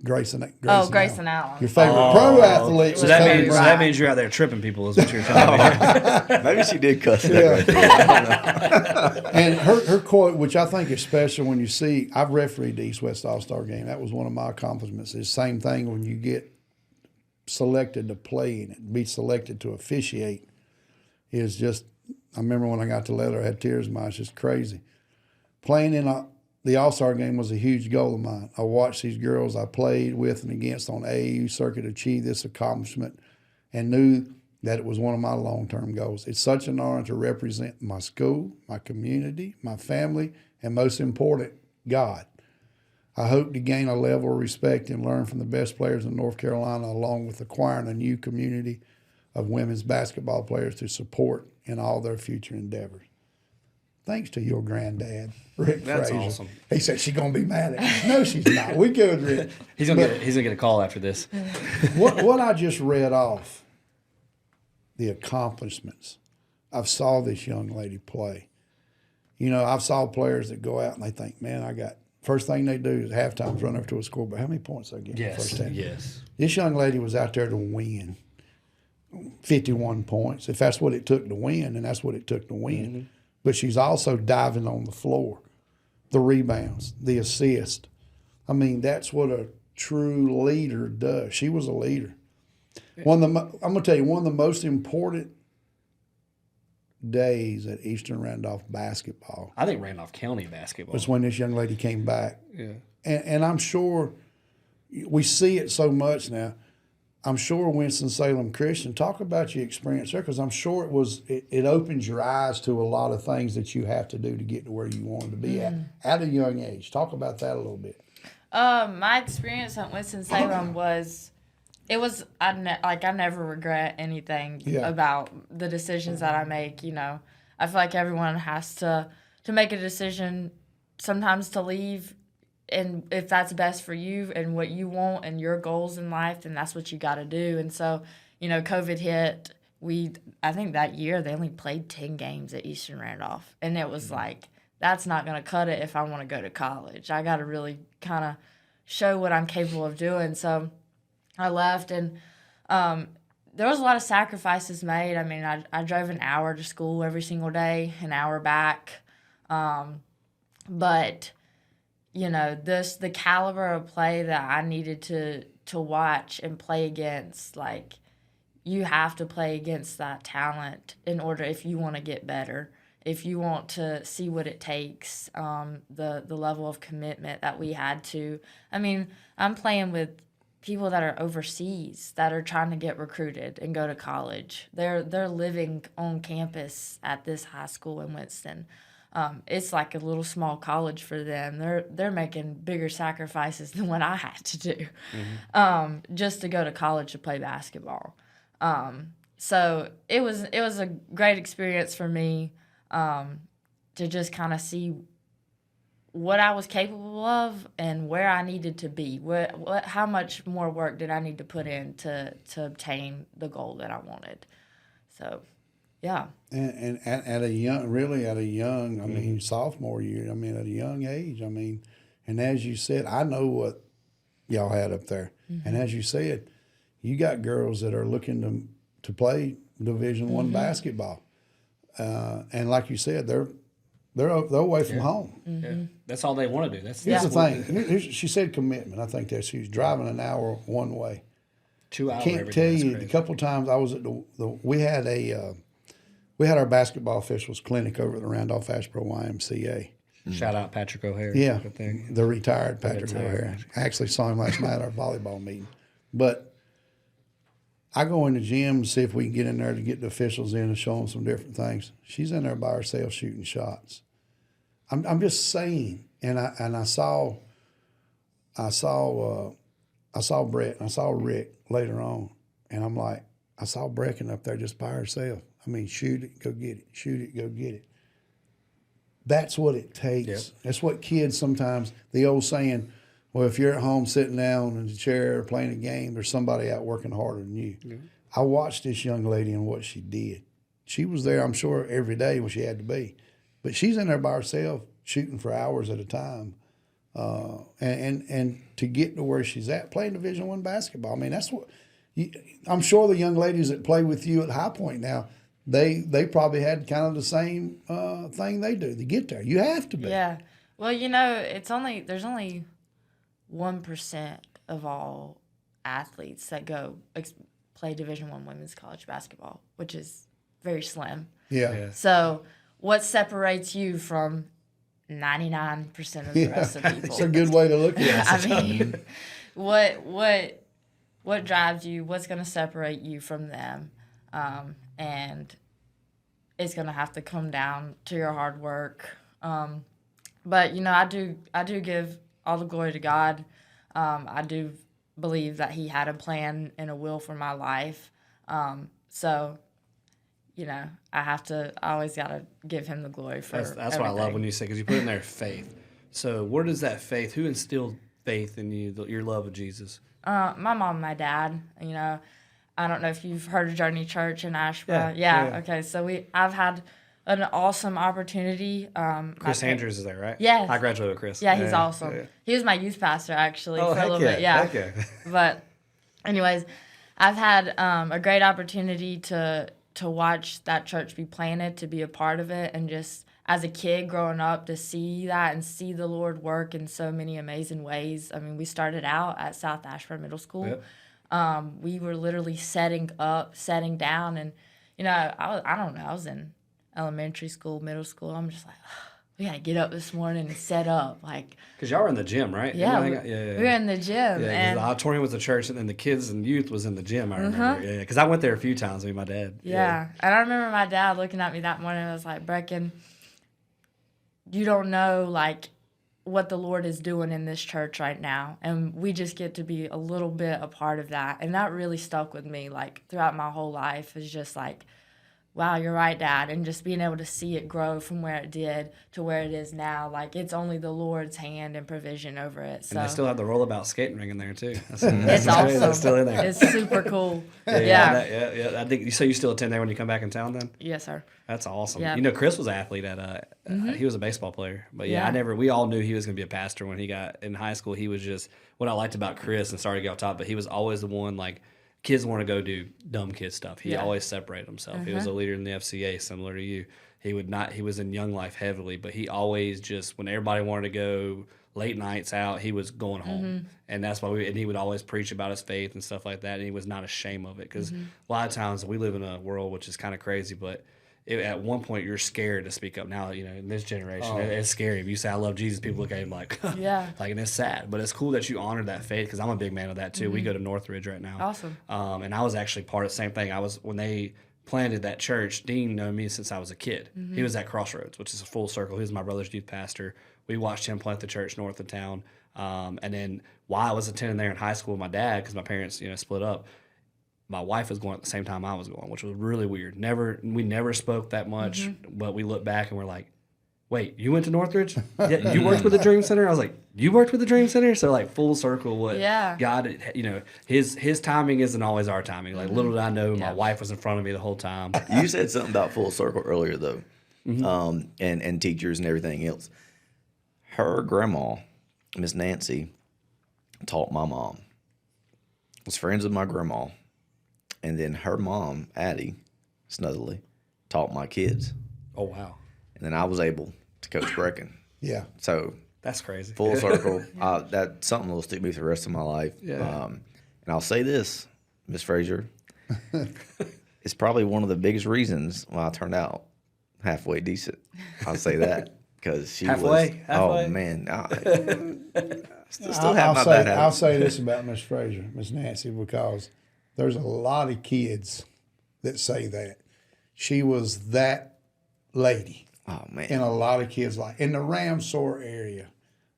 Grayson Grayson Allen. Your favorite pro athlete So was that Kobe means Bryant. that means you're out there tripping people, is what you're telling me. Maybe she did cuss that right there. And her quote, which I think is special when you see, I've refereed the East-West All-Star game. That was one of my accomplishments. It's the same thing when you get selected to play in it, be selected to officiate. Is just, I remember when I got the letter, I had tears in my eyes. It's just crazy. Playing in the All-Star game was a huge goal of mine. I watched these girls I played with and against on AAU circuit achieve this accomplishment and knew that it was one of my long-term goals. It's such an honor to represent my school, my community, my family, and most important, God. I hope to gain a level of respect and learn from the best players in North Carolina, along with acquiring a new community of women's basketball players to support in all their future endeavors. Thanks to your granddad, Rick That's Frazier. awesome. He said she's gonna be mad at me. No, she's not. We good, Rick. He's gonna get a call after this. What I just read off, the accomplishments. I've saw this young lady play. You know, I've saw players that go out and they think, man, first thing they do is halftime run up to a scoreboard. How many points I get in the first half? Yes. This young lady was out there to win. 51 points. If that's what it took to win, then that's what it took to win. Mm-hmm. But she's also diving on the floor, the rebounds, the assist. I mean, that's what a true leader does. She was a leader. I'm going to tell you, one of the most important days at Eastern Randolph basketball I think Randolph County basketball was when this young lady came back. Yeah. And I'm sure we see it so much now. I'm sure Winston-Salem Christian, talk about your experience there, because I'm sure it opens your eyes to a lot of things that you have to do to get to where you wanted to be at a young age. Talk about that a little bit. My experience at Winston-Salem was, I never regret anything about the decisions that I make. You know, I feel like everyone has to make a decision sometimes to leave. And if that's best for you and what you want and your goals in life, then that's what you got to do. And so, you know, COVID hit. I think that year they only played 10 games at Eastern Randolph. And it was like, that's not going to cut it if I want to go to college. I got to really kind of show what I'm capable of doing. So I left, and there was a lot of sacrifices made. I mean, I drove an hour to school every single day, an hour back. But you know, the caliber of play that I needed to watch and play against, like, you have to play against that talent in order, if you want to get better, if you want to see what it takes, the level of commitment that we had to. I mean, I'm playing with people that are overseas that are trying to get recruited and go to college. They're living on campus at this high school in Winston. It's like a little small college for them. They're making bigger sacrifices than what I had to do, just to go to college to play basketball. So it was a great experience for me, to just kind of see what I was capable of and where I needed to be. How much more work did I need to put in to obtain the goal that I wanted? So. Yeah. And at a young, I mean, sophomore year, I mean, at a young age, I mean, And as you said, I know what y'all had up there. And as you said, you got girls that are looking to play Division One basketball. And like you said, they're away from home. Yeah. That's all they want to do. Here's the thing. She said commitment. I think that she was driving an hour one way. 2 hours. Can't tell you the couple times I was at we had our basketball officials clinic over at the Randolph Asheboro YMCA. Shout out Patrick O'Hare. Yeah, I think. the retired Patrick O'Hare. I actually saw him last night at our volleyball meeting. But I go in the gym to see if we can get in there to get the officials in and show them some different things. She's in there by herself shooting shots. I'm just saying, and I saw Brett and I saw Rick later on, and I'm like, I saw Brecken up there just by herself. I mean, shoot it, go get it. Shoot it, go get it. That's what it takes. Yep. That's what kids sometimes, the old saying, well, if you're at home sitting down in the chair playing a game, there's somebody out working harder than you. Mm-hmm. I watched this young lady and what she did. She was there, I'm sure, every day when she had to be. But she's in there by herself shooting for hours at a time. And to get to where she's at, playing Division I basketball. I mean, that's what I'm sure the young ladies that play with you at High Point now, they probably had kind of the same thing they do to get there. You have to be. Yeah. Well, there's only 1% of all athletes that go play Division I women's college basketball, which is very slim. Yeah. So what separates you from 99% of the rest of people? It's a good way to look at it. I mean, what drives you? What's going to separate you from them? And it's going to have to come down to your hard work. But I do give all the glory to God. I do believe that He had a plan and a will for my life. So, I always got to give Him the glory for That's what I love when you say, because you put in there faith. So where does that faith, who instilled faith in you, your love of Jesus? My mom and my dad. I don't know if you've heard of Journey Church in Asheboro. Yeah. Okay. So I've had an awesome opportunity. Chris Andrews is there, right? Yes. I graduated with Chris. Yeah, he's awesome. Yeah. He was my youth pastor actually for a little bit. Yeah. But anyways, I've had a great opportunity to watch that church be planted, to be a part of it, and just as a kid growing up to see that and see the Lord work in so many amazing ways. I mean, we started out at South Asheboro Middle School. Yep. We were literally setting down, and I don't know, I was in elementary school, middle school. I'm just like, we gotta get up this morning and set up, like. Because y'all were in the gym, right? Yeah, we were in the gym. Yeah, and the auditorium was the church, and then the kids and youth was in the gym. I remember. Yeah, because I went there a few times with my dad. Yeah, and I remember my dad looking at me that morning. And I was like, Brecken, you don't know like what the Lord is doing in this church right now, and we just get to be a little bit a part of that, and that really stuck with me like throughout my whole life. Is just like, wow, you're right, Dad, and just being able to see it grow from where it did to where it is now, like it's only the Lord's hand and provision over it. So and they still have the rollabout skating ring in there too. It's awesome. It's still in there. It's super cool. Yeah. I think so. You still attend there when you come back in town, then? Yes, sir. That's awesome. Yeah. Chris was an athlete at. He was a baseball player, but we all knew he was going to be a pastor when he got in high school. He was just what I liked about Chris, and sorry to get off top, but he was always the one like. Kids want to go do dumb kid stuff. He always separated himself. He was a leader in the FCA, similar to you. He was in Young Life heavily, but he always just, when everybody wanted to go late nights out, he was going home. And that's why and he would always preach about his faith and stuff like that. And he was not ashamed of it. Because a lot of times we live in a world which is kind of crazy, but at one point you're scared to speak up. Now, in this generation, it's scary. If you say I love Jesus, people look at him like, like, and it's sad. But it's cool that you honored that faith, because I'm a big man of that too. We go to Northridge right now. Awesome. And I was actually part of the same thing. When they planted that church, Dean knew me since I was a kid. He was at Crossroads, which is a full circle. He was my brother's youth pastor. We watched him plant the church north of town. And then while I was attending there in high school with my dad, because my parents, split up, my wife was going at the same time I was going, which was really weird. We never spoke that much, but we look back and we're like, wait, you went to Northridge? Yeah, you worked with the Dream Center? I was like, you worked with the Dream Center? So like full circle what God, his timing isn't always our timing. Like little did I know my wife was in front of me the whole time. You said something about full circle earlier though, and teachers and everything else. Her grandma Miss Nancy taught my mom, was friends with my grandma, and then her mom, Addie Snotherly, taught my kids. Oh, wow. And then I was able to coach Brecken. Yeah. So That's crazy. full circle. That's something that will stick me for the rest of my life. Yeah. And I'll say this, Miss Frazier, it's probably one of the biggest reasons why I turned out halfway decent. I'll say that because she Halfway? Oh man, still I'll have my say, bad I'll habits. say this about Miss Frazier, Miss Nancy, because there's a lot of kids that say that. She was that lady. Oh man, And a lot of kids like in the Ramsor area.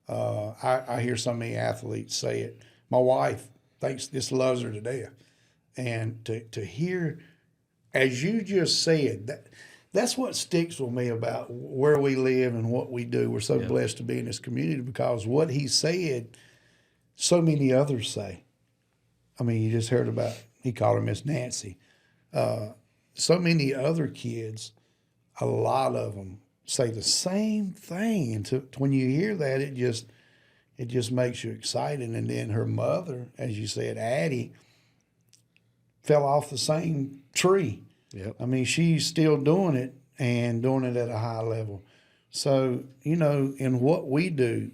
I hear so many athletes say it. My wife just loves her to death. And to hear, as you just said, that's what sticks with me about where we live and what we do. We're so blessed to be in this community because what he said, so many others say. I mean, you just heard about, he called her Miss Nancy. So many other kids, a lot of them say the same thing. And when you hear that, it just makes you excited. And then her mother, as you said, Addie, fell off the same tree. Yep. I mean, she's still doing it and doing it at a high level. So, in what we do,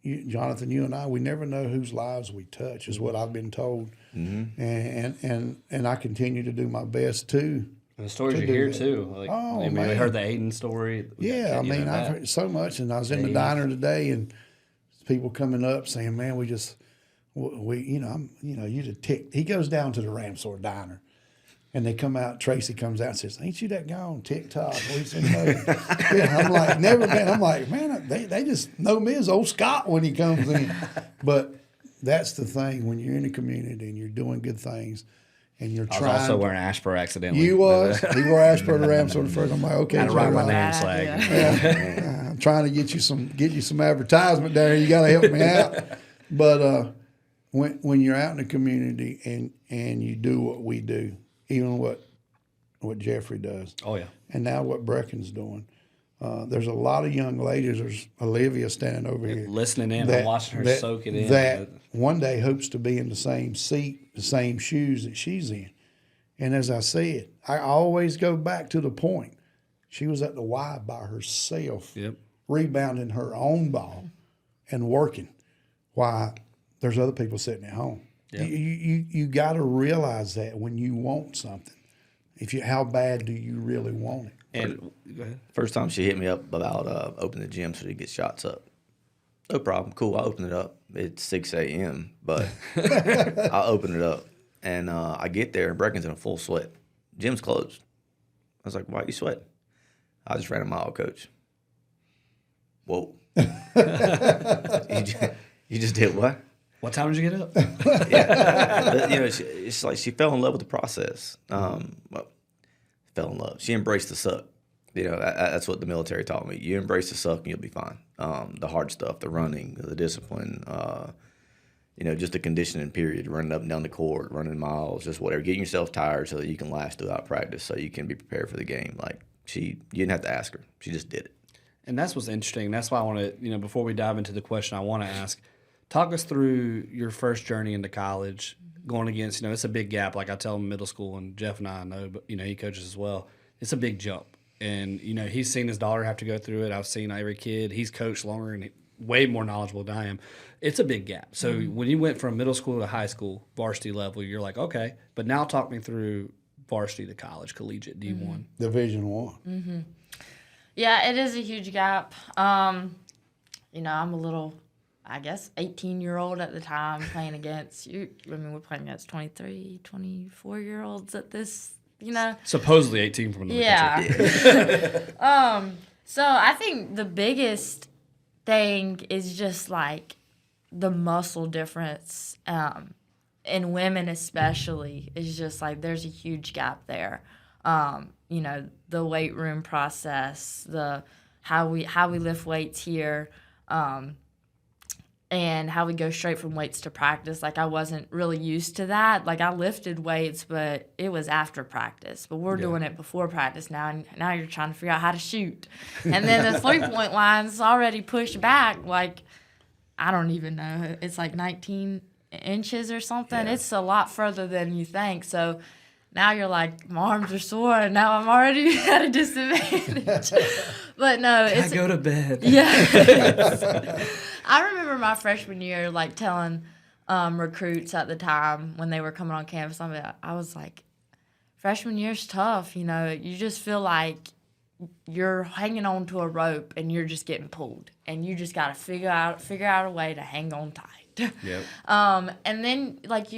Jonathan, you and I, we never know whose lives we touch, is what I've been told. Mm-hmm. And I continue to do my best too. And the stories to you do hear that. too. Like, Oh, I mean, we man. heard the Aiden story. Yeah, I You know, mean, I've that. heard so much, and I was in the diner today, and people coming up saying, "Man, we you just tick." He goes down to the Ramsor diner, and they come out. Tracy comes out and says, "Ain't you that guy on TikTok?" We said, "No." Yeah, I'm like, never been. I'm like, man, they just know me as old Scott when he comes in. But that's the thing when you're in the community and you're doing good things. And you're I was trying. also wearing Ashbur accidentally. You was. He wore Ashbur to Ramsor the first. I'm like, okay, I had to write my J-Rod. name slag. I'm trying to get you some advertisement there. You got to help me out. But when you're out in the community and you do what we do, even what Jeffrey does, Oh, yeah. and now what Brecken's doing, there's a lot of young ladies. There's Olivia standing over here, Listening in and watching her soak it in. That one day hopes to be in the same seat, the same shoes that she's in. And as I said, I always go back to the point. She was at the Y by herself, Yep. rebounding her own ball and working, while there's other people sitting at home. Yep. You got to realize that when you want something, how bad do you really want it? And go ahead. First time she hit me up about opening the gym so she could get shots up. No problem. Cool. I opened it up. It's 6 a.m., but I opened it up. And I get there, and Brecken's in a full sweat. Gym's closed. I was like, why are you sweating? I just ran a mile, coach. Whoa. You just did what? What time did you get up? But, it's like she fell in love with the process. Fell in love. She embraced the suck. That's what the military taught me. You embrace the suck and you'll be fine. The hard stuff, the running, the discipline, just the conditioning period, running up and down the court, running miles, just whatever. Getting yourself tired so that you can last throughout practice so you can be prepared for the game. Like, you didn't have to ask her. She just did it. And that's what's interesting. That's why I want to, before we dive into the question I want to ask, talk us through your first journey into college, going against, it's a big gap. Like I tell him middle school, and Jeff and I know, but, he coaches as well. It's a big jump. And, he's seen his daughter have to go through it. I've seen every kid. He's coached longer and way more knowledgeable than I am. It's a big gap. So when you went from middle school to high school, varsity level, you're like, okay. But now talk me through varsity to college, collegiate, D1. Division I. Yeah, it is a huge gap. I'm a little, 18-year-old at the time playing against you. I mean, we're playing against 23, 24-year-olds at this, Supposedly 18 from another Yeah. So I think the biggest thing is just like the muscle difference, in women especially, is just like there's a huge gap there. The weight room process, the how we lift weights here, and how we go straight from weights to practice. Like, I wasn't really used to that. Like, I lifted weights, but it was after practice. But we're doing it before practice now, and now you're trying to figure out how to shoot. And then the 3-point line's already pushed back. Like, I don't even know. It's like 19 inches or something. It's a lot further than you think. So now you're like, my arms are sore, and now I'm already at a disadvantage. But no, I go to bed. Yeah. I remember my freshman year, like telling recruits at the time when they were coming on campus, I was like, freshman year's tough. You just feel like you're hanging on to a rope and you're just getting pulled, and you just got to figure out a way to hang on tight. Yep. And then like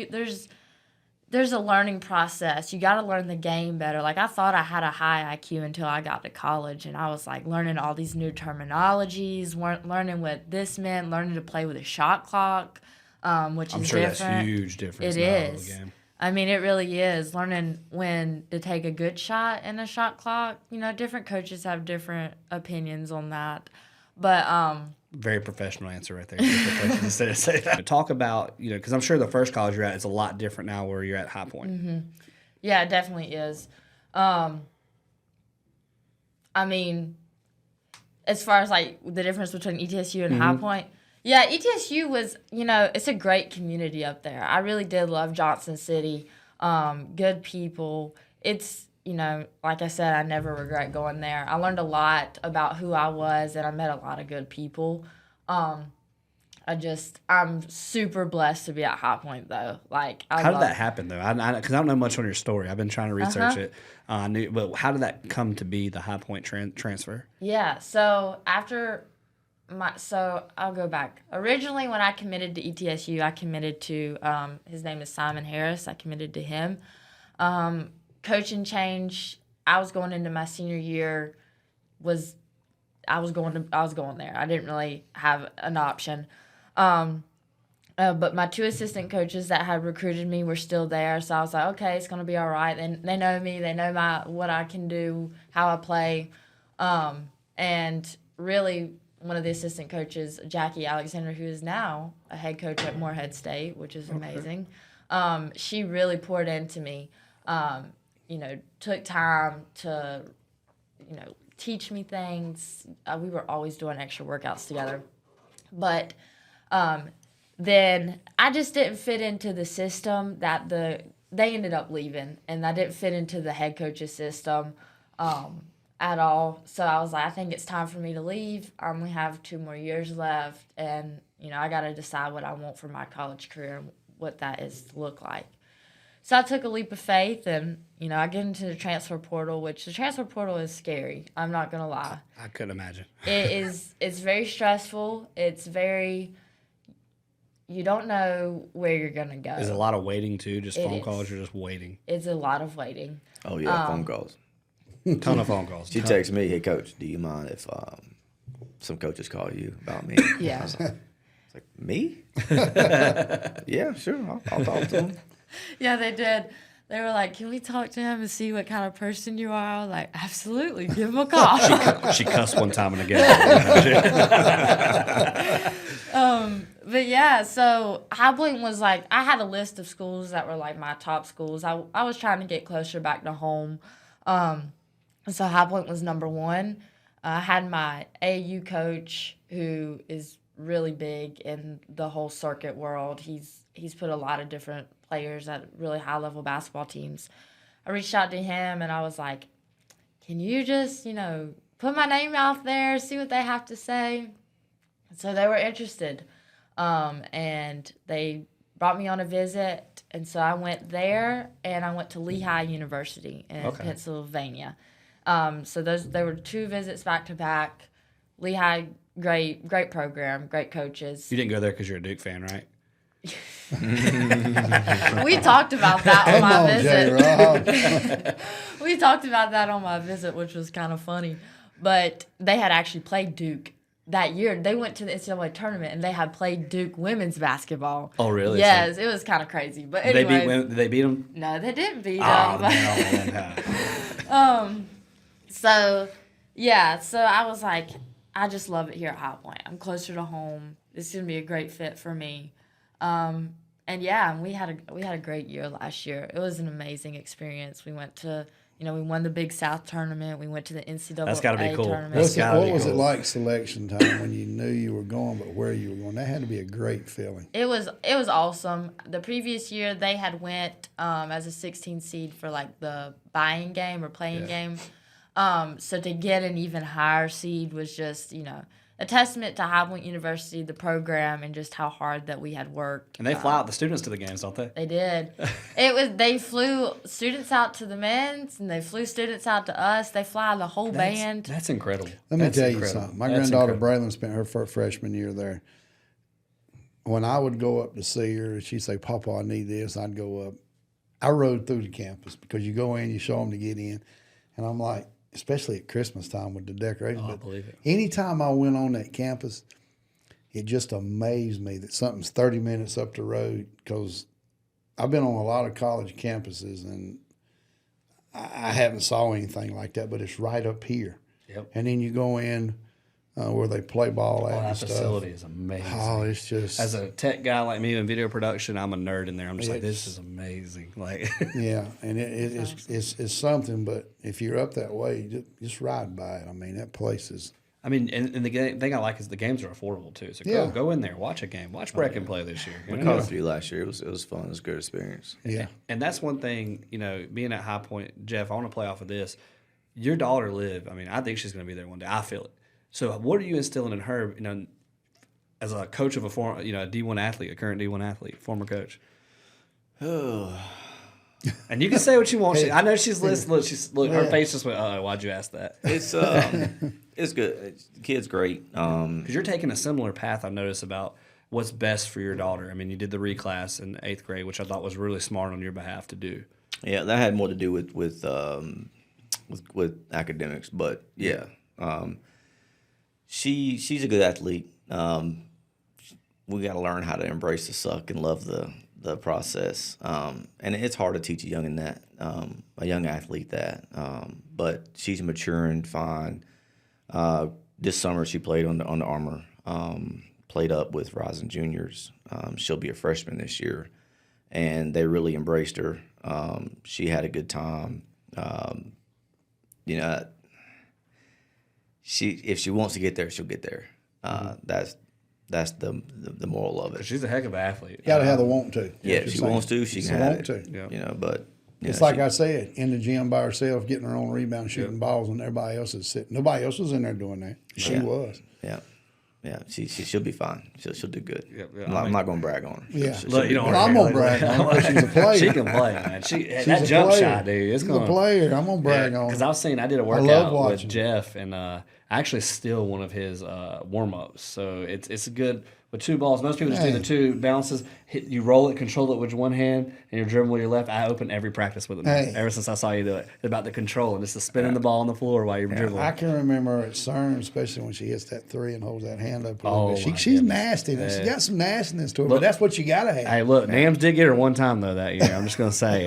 there's a learning process. You got to learn the game better. Like, I thought I had a high IQ until I got to college, and I was like learning all these new terminologies, learning what this meant, learning to play with a shot clock, which I'm is sure different. that's huge difference. It now is. of the game. I mean, it really is. Learning when to take a good shot in a shot clock. Different coaches have different opinions on that. But Very professional answer right there. Instead of say that. Talk about, because I'm sure the first college you're at is a lot different now where you're at High Point. Mm-hmm. Yeah, it definitely is. I mean, as far as like the difference between ETSU and High Point, yeah, ETSU was, it's a great community up there. I really did love Johnson City. Good people. It's, like I said, I never regret going there. I learned a lot about who I was, and I met a lot of good people. I'm super blessed to be at High Point, though. Like, how did that happen, though? Because I don't know much on your story. I've been trying to research it. But how did that come to be the High Point transfer? Yeah, so I'll go back. Originally, when I committed to ETSU, I committed to, his name is Simon Harris. I committed to him. Coaching change. I was going into my senior year. I was going there. I didn't really have an option. But my two assistant coaches that had recruited me were still there, so I was like, okay, it's gonna be all right. And they know me. They know what I can do, how I play, and really one of the assistant coaches, Jackie Alexander, who is now a head coach at Morehead State, which is amazing. She really poured into me. Took time to, teach me things. We were always doing extra workouts together. But then I just didn't fit into the system that they ended up leaving, and I didn't fit into the head coach's system at all. So I was like, I think it's time for me to leave. I only have 2 more years left, and, I got to decide what I want for my college career and what that is to look like. So I took a leap of faith, and, I get into the transfer portal, which the transfer portal is scary. I'm not going to lie. I couldn't imagine. It's very stressful. It's very, you don't know where you're going to go. Is it a lot of waiting, too? Just phone calls or just waiting? It's a lot of waiting. Oh, yeah, phone calls. Ton of phone calls. She texts me, hey, Coach, do you mind if some coaches call you about me? Yeah. I was like, me? Yeah, sure. I'll talk to them. Yeah, they did. They were like, can we talk to him and see what kind of person you are? I was like, absolutely. Give him a call. She cussed one time in a game. But yeah, so High Point was like, I had a list of schools that were like my top schools. I was trying to get closer back to home. So High Point was number 1. I had my AAU coach, who is really big in the whole circuit world. He's put a lot of different players at really high-level basketball teams. I reached out to him, and I was like, can you just, put my name out there, see what they have to say? So they were interested, and they brought me on a visit, and so I went there, and I went to Lehigh University in Pennsylvania. So there were 2 visits back-to-back. Lehigh, great program, great coaches. You didn't go there because you're a Duke fan, right? We talked about that on my visit. We talked about that on my visit, which was kind of funny. But they had actually played Duke that year. They went to the NCAA tournament, and they had played Duke women's basketball. Oh, really? Yes, it was kind of crazy. But anyway, did they beat them? No, they didn't beat Oh, them. no. So I was like, I just love it here at High Point. I'm closer to home. It's going to be a great fit for me. And we had a great year last year. It was an amazing experience. We went to we won the Big South tournament. We went to the NCAA That's gotta be cool. tournament. What was it like selection time when you knew you were going, but where you were going? That had to be a great feeling. It was awesome. The previous year they had went as a 16 seed for like the buying game or playing game. So to get an even higher seed was just, a testament to High Point University, the program, and just how hard that we had worked. And they fly out the students to the games, don't they? They did. They flew students out to the men's, and they flew students out to us. They fly the whole band. That's incredible. Let me That's tell you incredible. something. My That's granddaughter incredible. Braylon spent her freshman year there. When I would go up to see her, and she'd say, "Papa, I need this," I'd go up. I rode through the campus because you go in, you show them to get in. And I'm like, especially at Christmas time with the decorations. Oh, I believe it. Anytime I went on that campus, it just amazed me that something's 30 minutes up the road, because I've been on a lot of college campuses and I haven't saw anything like that, but it's right up here. Yep. And then you go in where they play ball at Oh, and that stuff. facility is amazing. Oh, it's just As a tech guy like me in video production, I'm a nerd in there. I'm just like, this is amazing. Like, yeah, and it's something. But if you're up that way, just ride by it. I mean, that place is. I mean, and the thing I like is the games are affordable too. So Yeah. go in there, watch a game, watch Brecken play this year. We caught a few last year. It was fun. It was a good experience. Yeah. And that's one thing, being at High Point, Jeff, I want to play off of this. Your daughter, Liv, I mean, I think she's going to be there one day. I feel it. So what are you instilling in her, as a coach of a former, a D1 athlete, a current D1 athlete, former coach? And you can say what you want. I know she's listening. Look, her face just went, "Oh, why'd you ask that?" It's it's good. The kid's great. Because you're taking a similar path, I've noticed, about what's best for your daughter. I mean, you did the reclass in 8th grade, which I thought was really smart on your behalf to do. Yeah, that had more to do with academics, but yeah, she's a good athlete. We got to learn how to embrace the suck and love the process. And it's hard to teach a young athlete that. But she's maturing fine. This summer she played on the Armour, played up with Rising Juniors. She'll be a freshman this year, and they really embraced her. She had a good time. If she wants to get there, she'll get there. That's the moral of it. She's a heck of an athlete. Got to have the want to. Yeah, if she wants to, she can have it. Yeah. But It's like I said, in the gym by herself, getting her own rebound, shooting balls, and everybody else is sitting. Nobody else was in there doing that. She was. Yeah, she'll be fine. She'll do good. Yeah, I'm not going to brag on her. Yeah. Look, you don't Well, I'm going to brag on her because she's a player. She can play, man. That a jump player. shot, dude. It's She's going a player. I'm going to brag on Because her. I did a love workout with watching. Jeff, and I actually steal one of his warm ups. So it's a good with two balls. Most people just do the two bounces. You roll it, control it with one hand, and you're dribbling with your left. I open every practice with it. Hey. Ever since I saw you do it, it's about the control and just the spinning the ball on the floor while you're dribbling. I can remember her at CERN, especially when she hits that three and holds that hand up a Oh, little bit. my She's goodness. nasty. Yeah. She got some nastiness to her, but that's what you got to have. Hey, look, Nams did get her one time though that year. I'm just gonna say.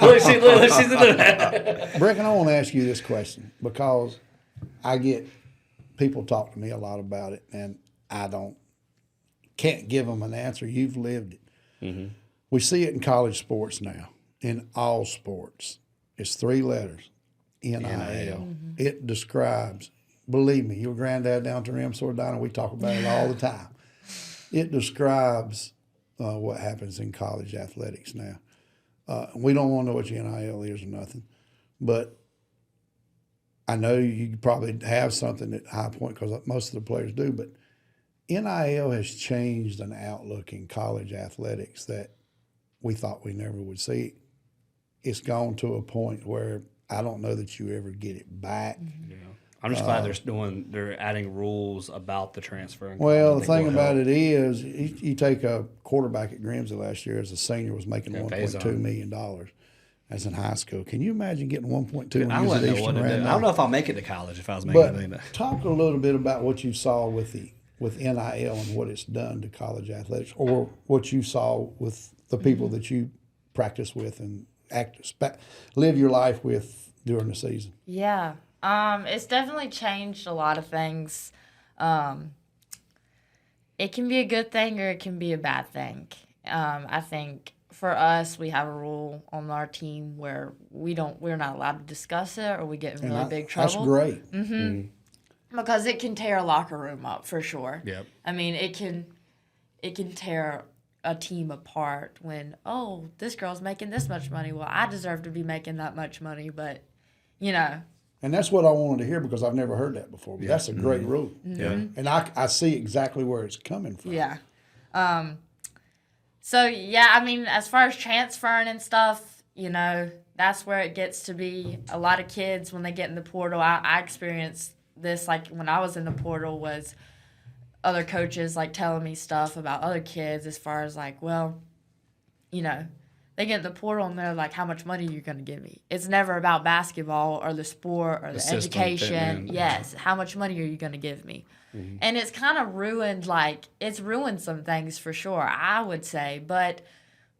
Look, she's in the. Brecken, I want to ask you this question because I get people talk to me a lot about it, and I can't give them an answer. You've lived it. Mm-hmm. We see it in college sports now, in all sports. It's 3 letters, NIL. Mm-hmm. It describes, believe me, your granddad down to Ramsor Diner, we talk about it all the time. It describes what happens in college athletics now. We don't want to know what your NIL is or nothing, but I know you probably have something at High Point because most of the players do, but NIL has changed an outlook in college athletics that we thought we never would see. It's gone to a point where I don't know that you ever get it back. Yeah. I'm just glad they're adding rules about the transfer. Well, the thing about it is, you take a quarterback at Grimsley last year as a senior was making $1.2 million as in high school. Can you imagine getting 1.2 I when you was wouldn't at know what Eastern to do. I Randolph? don't know if I'll make it to college if I was making $1 million. But talk a little bit about what you saw with NIL and what it's done to college athletics, or what you saw with the people that you practice with and live your life with during the season. Yeah. It's definitely changed a lot of things. It can be a good thing or it can be a bad thing. I think for us, we have a rule on our team where we're not allowed to discuss it or we get in really big trouble. That's great. Because it can tear a locker room up for sure. Yep. I mean, it can tear a team apart when, oh, this girl's making this much money. Well, I deserve to be making that much money, but, you know. And that's what I wanted to hear because I've never heard that before. But that's a great rule. Yeah. And I see exactly where it's coming from. Yeah. So, yeah, I mean, as far as transferring and stuff, you know, that's where it gets to be. A lot of kids, when they get in the portal, I experienced this, like, when I was in the portal, was other coaches, like, telling me stuff about other kids as far as, like, well, you know, they get in the portal and they're like, how much money are you going to give me? It's never about basketball or the sport or the system education. fitting. Yes. How much money are you going to give me? And it's kind of ruined, like, it's ruined some things for sure, I would say. But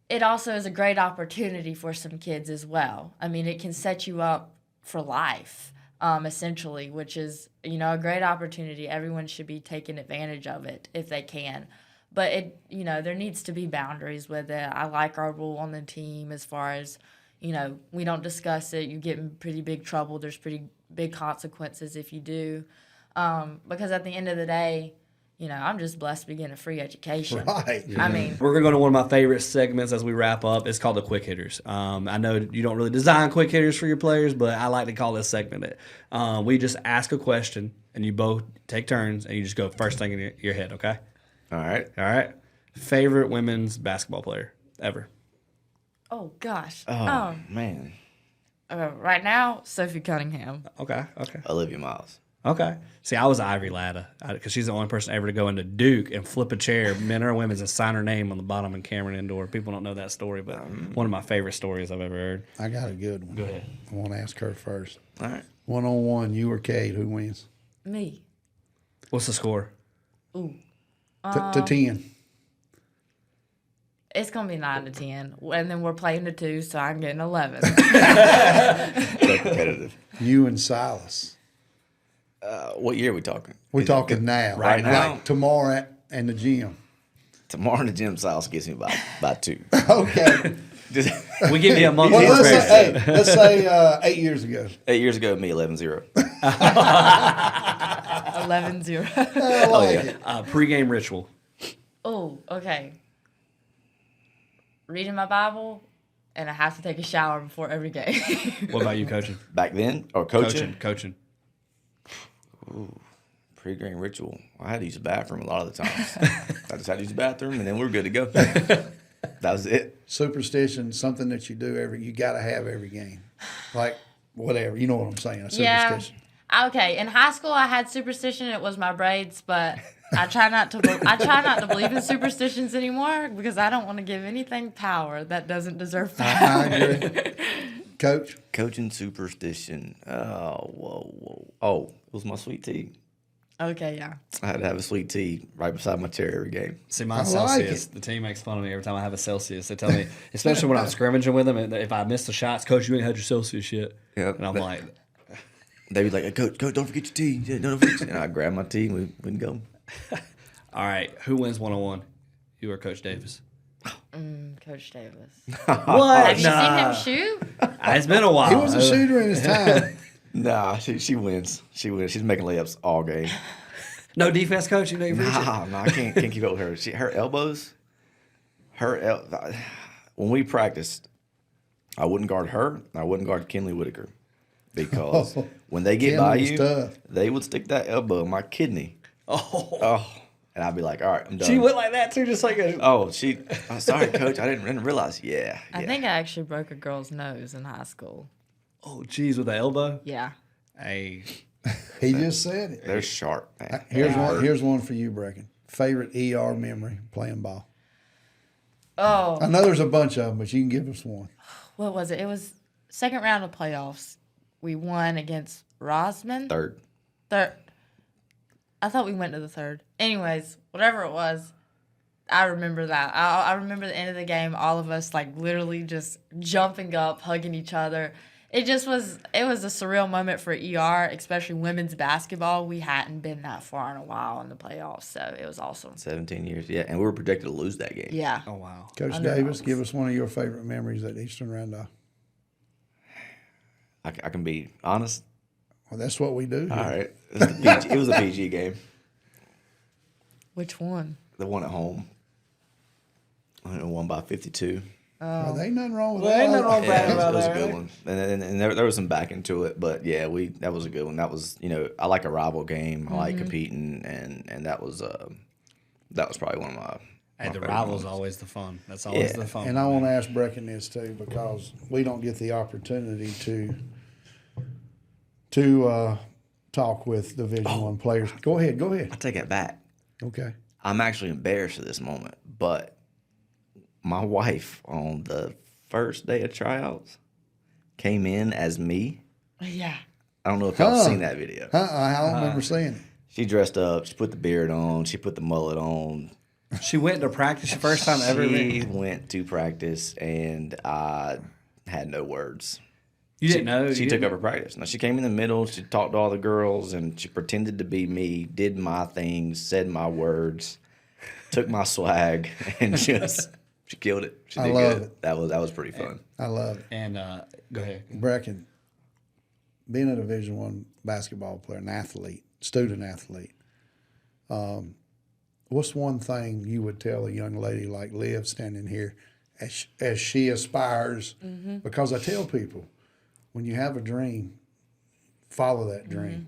it also is a great opportunity for some kids as well. I mean, it can set you up for life, essentially, which is, you know, a great opportunity. Everyone should be taking advantage of it if they can. But, it, you know, there needs to be boundaries with it. I like our rule on the team as far as, you know, we don't discuss it. You get in pretty big trouble. There's pretty big consequences if you do. Because at the end of the day, you know, I'm just blessed to be getting a free education. Right. I mean, We're going to go to one of my favorite segments as we wrap up. It's called the Quick Hitters. I know you don't really design quick hitters for your players, but I like to call this segment it. We just ask a question, and you both take turns, and you just go first thing in your head, okay? All right. All right. Favorite women's basketball player ever? oh, gosh. Oh, man. Right now, Sophie Cunningham. Okay. Olivia Miles. Okay. See, I was Ivory Latta because she's the only person ever to go into Duke and flip a chair, men or women's, and sign her name on the bottom in Cameron Indoor. People don't know that story, but one of my favorite stories I've ever heard. I got a good one. Go ahead. I want to ask her first. All right. 1-on-1, you or Kate, who wins? Me. What's the score? Ooh. To 10. It's going to be 9 to 10. And then we're playing to 2, so I'm getting 11. So competitive. You and Silas. What year are we talking? We're talking now. Right now? Like tomorrow in the gym. Tomorrow in the gym, Silas gets me by 2. Okay. We give you a month. Well, transparency. let's say 8 years ago. 8 years ago, me 11-0. 11-0. Oh, yeah. Pre-game ritual. Oh, okay. Reading my Bible, and I have to take a shower before every game. What about you, coaching? Back then? Or coaching? Coaching. Ooh, pre-game ritual. I had to use the bathroom a lot of the times. I just had to use the bathroom, and then we're good to go. That was it. Superstition, something that you do you got to have every game. Like, whatever. You know what I'm saying? A Yeah. superstition. Okay, in high school I had superstition. It was my braids, but I try not to believe in superstitions anymore because I don't want to give anything power that doesn't deserve power. I agree. Coach? Coaching superstition. Oh, it was my sweet tea. Okay, yeah. I had to have a sweet tea right beside my chair every game. See, mine's I like Celsius. it. The team makes fun of me every time I have a Celsius. They tell me, especially when I'm scrimmaging with them, and if I miss the shots, Coach, you ain't had your Celsius yet. Yep. And I'm like, They'd be like, hey, Coach, don't forget your tea. Yeah, don't forget your-" And I'd grab my tea and we'd go. all right, who wins 1-on-1? You or Coach Davis? Coach Davis. What? Have you seen him shoot? It's been a while. He was a shooter in his time. Nah, she wins. She wins. She's making layups all game. No defense, Coach? You know you reach it? Nah, I can't keep up with her. Her elbows, when we practiced, I wouldn't guard her. I wouldn't guard Kinley Whitaker because when they get by Kinley was you, tough. they would stick that elbow in my kidney. Oh, and I'd be like, all right, I'm done. She went like that too, just like a. Oh, sorry, Coach. I didn't realize. Yeah. I think I actually broke a girl's nose in high school. Oh, geez, with the elbow. Yeah. Hey, He just said it. They're sharp, man. Here's one for you, Brecken. Favorite ER memory playing ball. Oh, I know there's a bunch of them, but you can give us one. what was it? It was second round of playoffs. We won against Rosman. Third. I thought we went to the third. Anyways, whatever it was, I remember that. I remember the end of the game, all of us like literally just jumping up, hugging each other. it was a surreal moment for ER, especially women's basketball. We hadn't been that far in a while in the playoffs, so it was awesome. 17 years, yeah, and we were projected to lose that game. Yeah. Oh wow. Coach Davis, give us one of your favorite memories at Eastern Randolph. I can be honest. Well, that's what we do. All right, it was a PG game. Which one? The one at home. I won by 52. Well, there ain't nothing wrong with Well, that. ain't nothing wrong with Yeah, that. it was a good one, and there was some back into it, but yeah, that was a good one. That was I like a rival game. I like competing, and that was probably one of my. Hey, the favorite rival's moments. always the fun. That's always Yeah. the fun. And I want to ask Brecken this too, because we don't get the opportunity to talk with Division I players. Go ahead. I take it back. Okay. I'm actually embarrassed of this moment, but my wife on the first day of tryouts came in as me. Yeah. I don't know if y'all seen that video. I don't remember seeing it. She dressed up. She put the beard on. She put the mullet on. She went to practice the first time ever. She went to practice, and I had no words. You didn't know? She You took didn't- over practice. Now, she came in the middle. She talked to all the girls, and she pretended to be me, did my things, said my words, took my swag, and just she killed it. She I did love good. it. That was pretty fun. I love it. And go ahead. Brecken, being a Division I basketball player, an athlete, student athlete, what's one thing you would tell a young lady like Liv standing here as she aspires? Because I tell people, when you have a dream, follow that dream.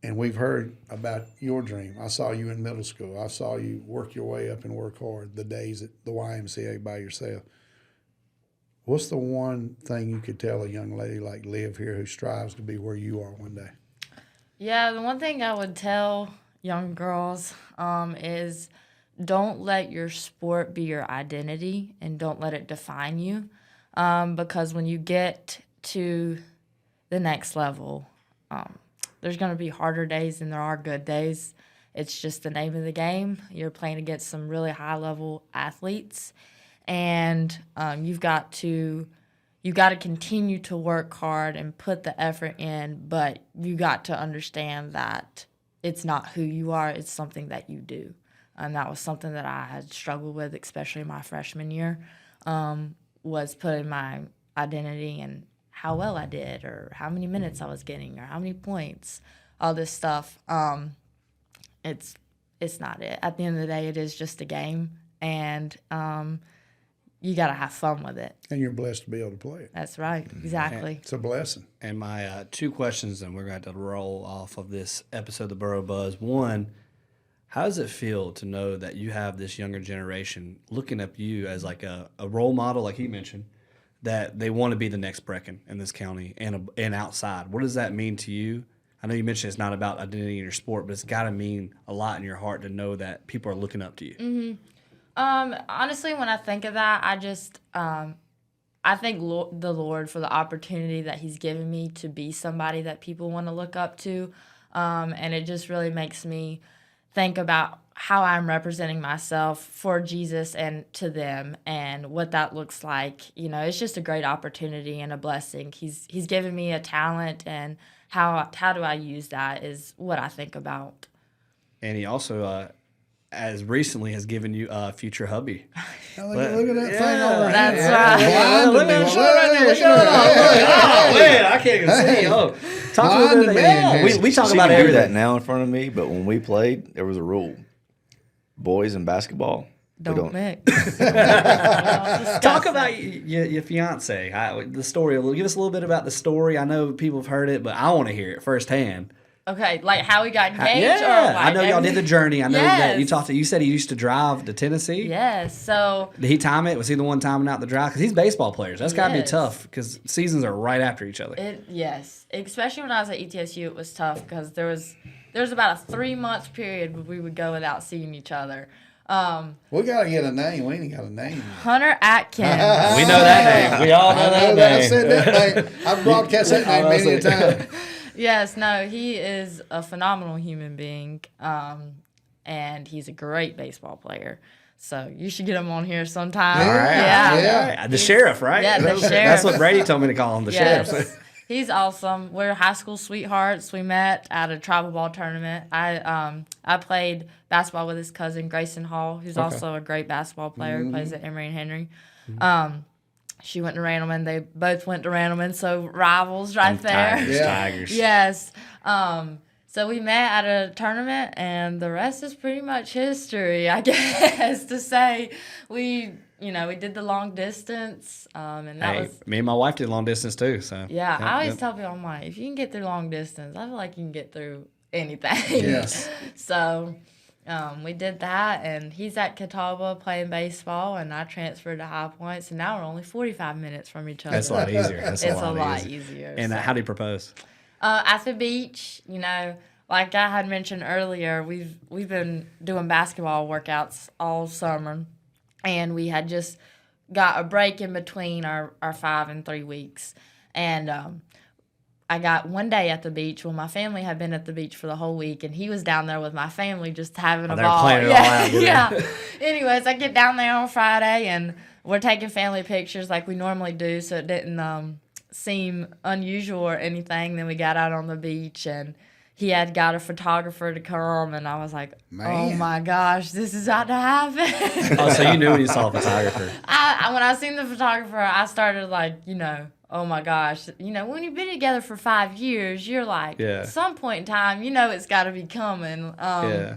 And we've heard about your dream. I saw you in middle school. I saw you work your way up and work hard the days at the YMCA by yourself. What's the one thing you could tell a young lady like Liv here who strives to be where you are one day? Yeah, the one thing I would tell young girls is don't let your sport be your identity and don't let it define you. Because when you get to the next level, there's going to be harder days than there are good days. It's just the name of the game. You're playing against some really high-level athletes, and you've got to continue to work hard and put the effort in, but you got to understand that it's not who you are, it's something that you do. And that was something that I had struggled with, especially my freshman year, was putting my identity in how well I did or how many minutes I was getting or how many points, all this stuff. It's not it. At the end of the day, it is just a game, and you got to have fun with it. And you're blessed to be able to play it. That's right. Exactly. It's a blessing. And my two questions, and we're going to have to roll off of this episode of the Boro Buzz. One, how does it feel to know that you have this younger generation looking up you as like a role model, like he mentioned, that they want to be the next Brecken in this county and outside? What does that mean to you? I know you mentioned it's not about identity in your sport, but it's got to mean a lot in your heart to know that people are looking up to you. Mm-hmm. Honestly, when I think of that, I just I thank the Lord for the opportunity that He's given me to be somebody that people want to look up to, and it just really makes me think about how I'm representing myself for Jesus and to them, and what that looks like. You know, it's just a great opportunity and a blessing. He's given me a talent, and how do I use that is what I think about. And he also, as recently, has given you a future hubby. Now look at that thing over That's there. right. Blinded Look me. at that shot right there. Look Shut at that. Oh, man, I can't even see. Oh, talk a little Blinded bit. me in Yeah, here. we talk She about can do everything. that now in front of me, but when we played, there was a rule. Boys in basketball, we Don't mix. Talk about your fiance. The story. Give us a little bit about the story. I know people have heard it, but I want to hear it firsthand. Okay, like how we got engaged? Yeah, or like I know y'all did the journey. I know that you Yes. talked to. You said he used to drive to Tennessee. Yes, so Did he time it? Was he the one timing out the drive? Because he's baseball players. That's got to be Yes. tough because seasons are right after each other. yes, especially when I was at ETSU, it was tough because there was about a 3-month period where we would go without seeing each other. We got to get a name. We ain't got a name. Hunter Atkins. We know that name. We all know I that know that. I name. said that name. I've broadcast that name many a time. Yes, no, he is a phenomenal human being, and he's a great baseball player. So you should get him on here sometime. Yeah, All right, Yeah. all right. The sheriff, right? Yeah, the That's sheriff. what Brady told me to call him, the Yes. sheriff. He's awesome. We're high school sweethearts. We met at a travel ball tournament. I played basketball with his cousin Grayson Hall, who's also a great basketball player. He plays at Emory and Henry. She went to Randleman. They both went to Randleman, so rivals right there. Tigers. Yes. So we met at a tournament, and the rest is pretty much history, I guess, to say. We did the long distance, and that was... Me and my wife did long distance too. So Yeah, Yep, I always yep. tell people, I'm like, if you can get through long distance, I feel like you can get through anything. Yes. So we did that, and he's at Catawba playing baseball, and I transferred to High Points, and now we're only 45 minutes from each other. That's a lot easier. That's It's a lot easier. easier. And so. how do you propose? At the beach, like I had mentioned earlier, we've been doing basketball workouts all summer, and we had just got a break in between our 5 and 3 weeks, and I got one day at the beach when my family had been at the beach for the whole week, and he was down there with my family just having a they're ball. playing it all out, Yeah. Anyways, I get down there on Friday, and we're taking family pictures like we normally do, so it didn't seem unusual or anything. Then we got out on the beach, and he had got a photographer to come, and I was like, oh Man. my gosh, this is about to happen. Oh, so you knew when you saw a photographer. When I seen the photographer, I started like, oh my gosh. When you've been together for 5 years, you're like, at some point in time, it's got to be coming. Yeah.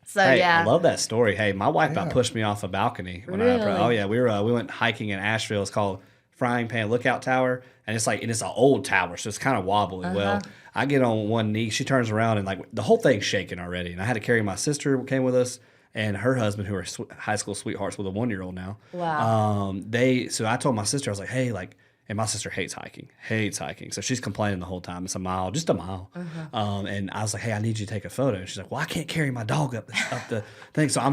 So, Hey, yeah. I love that story. Hey, my wife about pushed me off a balcony when Really? we went hiking in Asheville. It's called Frying Pan Lookout Tower, and it's an old tower, so it's kind of wobbly. Well, I get on one knee, she turns around, and the whole thing's shaking already. And I had to carry my sister who came with us and her husband, who are high school sweethearts with a 1-year-old now. Wow. So I told my sister, I was like, hey, and my sister hates hiking. So she's complaining the whole time. It's just a mile. And I was like, hey, I need you to take a photo. And she's like, well, I can't carry my dog up the thing. So I'm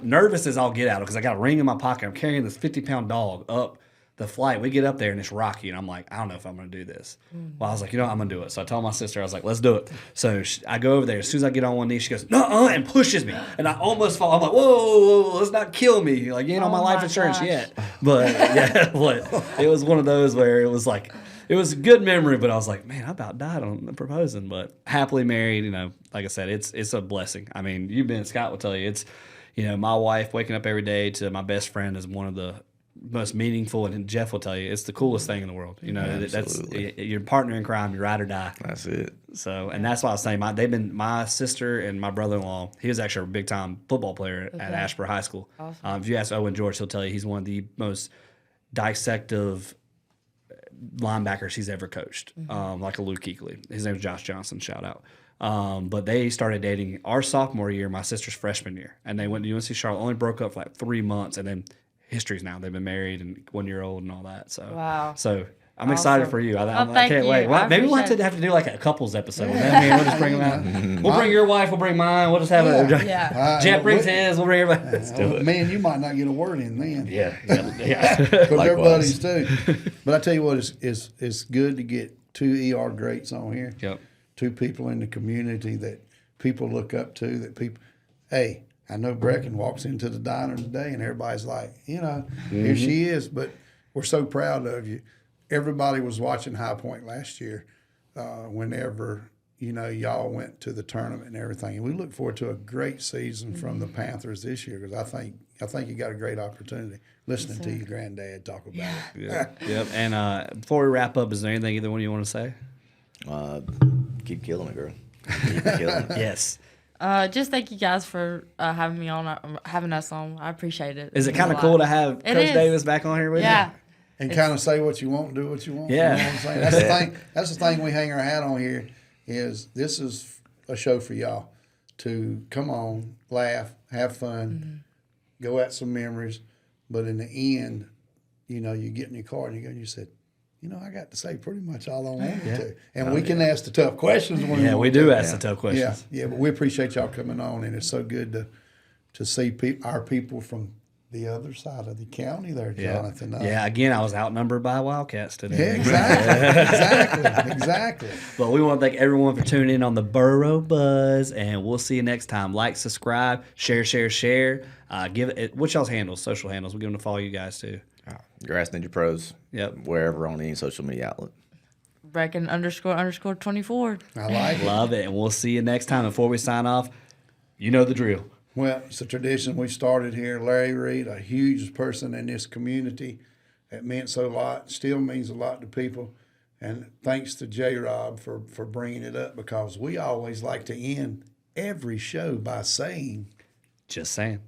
nervous as I'll get out because I got a ring in my pocket. I'm carrying this 50-pound dog up the flight. We get up there and it's rocky, and I'm like, I don't know if I'm going to do this. Well, I was like, I'm going to do it. So I told my sister, I was like, let's do it. So I go over there. As soon as I get on one knee, she goes, nuh-uh, and pushes me. And I almost fall. I'm like, whoa, let's not kill me. You ain't on my life insurance yet. But yeah, it was one of those where it was it was a good memory, but I was like, man, I about died on proposing. But happily married, like I said, it's a blessing. I mean, Scott will tell you, it's, my wife waking up every day to my best friend is one of the most meaningful, and Jeff will tell you, it's the coolest thing in the world. That's your partner in crime, you ride or die. That's it. So, and that's why I was saying, my sister and my brother-in-law, he was actually a big-time football player at Ashboro High School. Awesome. If you ask Owen George, he'll tell you he's one of the most dissective linebackers he's ever coached, like a Luke Kuechly. His name's Josh Johnson, shout out. But they started dating our sophomore year, my sister's freshman year, and they went to UNC Charlotte, only broke up for 3 months, and then history's now. They've been married and 1-year-old and all that. So, Wow. So I'm excited for you. I thank can't you. wait. Well, I maybe we'll appreciate have to do a couples episode. We'll just bring them out. We'll bring your wife. We'll bring mine. We'll just have Yeah. Jeff brings his. We'll bring everybody. Let's do it. Man, you might not get a word in then. Yeah. Because they're Likewise. buddies too. But I tell you what, it's good to get 2 ER greats on here. Yep. 2 people in the community that people look up to. Hey, I know Brecken walks into the diner today and everybody's like, here she is. But we're so proud of you. Everybody was watching High Point last year whenever, y'all went to the tournament and everything. And we look forward to a great season from the Panthers this year because I think you got a great opportunity listening to your granddad talk about it. Yep. And before we wrap up, is there anything either one you want to say? Keep killing it, girl. Keep killing it. Yes. Just thank you guys for having us on. I appreciate it. Is it means kind a of cool lot. to have It Coach is. Davis back on here with Yeah. And kind of say what you want and do what you want. Yeah. You know what I'm saying? That's the thing. That's the thing we hang our hat on here is this is a show for y'all to come on, laugh, have fun, go at some memories. But in the end, you get in your car and you said, I got to say pretty much all I wanted to. And we can ask the tough questions when Yeah, want we to. do ask the tough questions. Yeah, but we appreciate y'all coming on, and it's so good to see our people from the other side of the county there, Yeah. Jonathan. Yeah, again, I was outnumbered by Wildcats today. Yeah, exactly. Exactly. But we want to thank everyone for tuning in on the Boro Buzz, and we'll see you next time. Like, subscribe, share. Give it. What's y'all's handles, social handles? We'll give them to follow you guys too. Grass Ninja Pros. Yep. Wherever on any social media outlet. Brecken __24. I like it. Love it, and we'll see you next time. Before we sign off, you know the drill. Well, it's a tradition we started here. Larry Reed, a huge person in this community. It meant so lot, still means a lot to people. And thanks to J-Rob for bringing it up, because we always like to end every show by saying, Just saying.